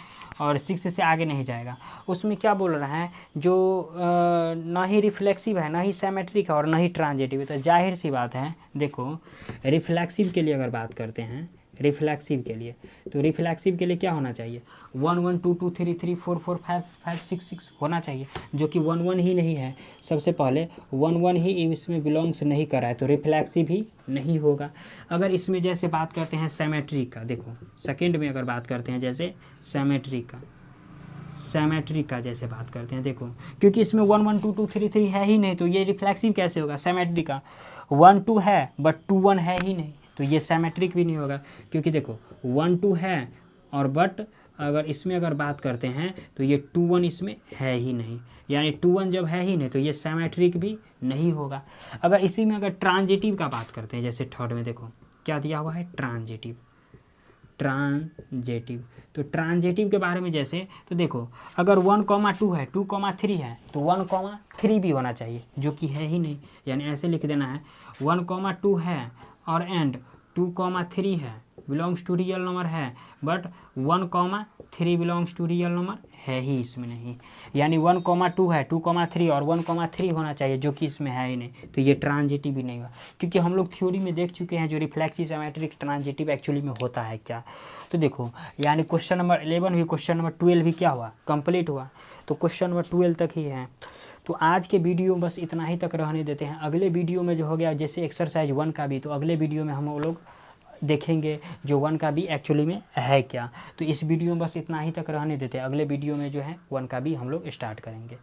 और 6 से आगे नहीं जाएगा। उसमें क्या बोल रहा है, जो ना ही रिफ्लेक्सिव है, ना ही सिमेट्रिक है, और ना ही ट्रांजिटिव है। तो जाहिर सी बात है, देखो रिफ्लेक्सिव के लिए अगर बात करते हैं, रिफ्लेक्सिव के लिए, तो रिफ्लेक्सिव के लिए क्या होना चाहिए, 1 1 2 2 3 3 4 4 5 5 6 6 होना चाहिए, जो कि 1 1 ही नहीं है। सबसे पहले 1 1 ही इसमें बिलोंग्स नहीं कर रहा है, तो रिफ्लेक्सिव ही नहीं होगा। अगर इसमें जैसे बात करते हैं सिमेट्रिक का, देखो सेकंड में अगर बात करते हैं जैसे सिमेट्रिक का जैसे बात करते हैं, देखो क्योंकि इसमें 1 1 2 2 3 3 है ही नहीं, तो ये रिफ्लेक्सिव कैसे होगा? सिमेट्रिक का 1 2 है बट 2 1 है ही नहीं, तो ये सिमेट्रिक भी नहीं होगा। क्योंकि देखो 1 2 है और बट अगर इसमें अगर बात करते हैं तो ये 2 1 इसमें है ही नहीं, यानी 2 1 जब है ही नहीं तो ये सिमेट्रिक भी नहीं होगा। अगर इसी में अगर ट्रांजिटिव का बात करते हैं, जैसे थर्ड में देखो क्या दिया हुआ है, ट्रांजिटिव। तो ट्रांजिटिव के बारे में जैसे, तो देखो अगर 1 2 है, 2 3 है, तो 1 3 भी होना चाहिए, जो कि है ही नहीं। यानी ऐसे लिख देना है 1 2 है और एंड 2 3 है, बिलोंग्स टू रियल नंबर है, but 1 3 belongs to real number है ही इसमें नहीं। यानी 1 2 है, 2 3 और 1 3 होना चाहिए, जो कि इसमें है ही नहीं, तो ये ट्रांजिटिव भी नहीं हुआ। क्योंकि हम लोग थ्योरी में देख चुके हैं जो रिफ्लेक्सिव सिमेट्रिक ट्रांजिटिव एक्चुअली में होता है क्या। तो देखो यानी क्वेश्चन नंबर 11 भी, क्वेश्चन नंबर 12 भी क्या हुआ, कंप्लीट हुआ। तो क्वेश्चन नंबर 12 तक ही है। तो आज के वीडियो बस इतना ही तक रहने देते हैं। अगले वीडियो में जो हो गया जैसे एक्सरसाइज 1 का भी, तो अगले वीडियो में हम लोग देखेंगे जो 1 का भी एक्चुअली में है क्या। तो इस वीडियो में बस इतना ही तक रहने देते हैं। अगले वीडियो में जो है 1 का भी हम लोग स्टार्ट करेंगे।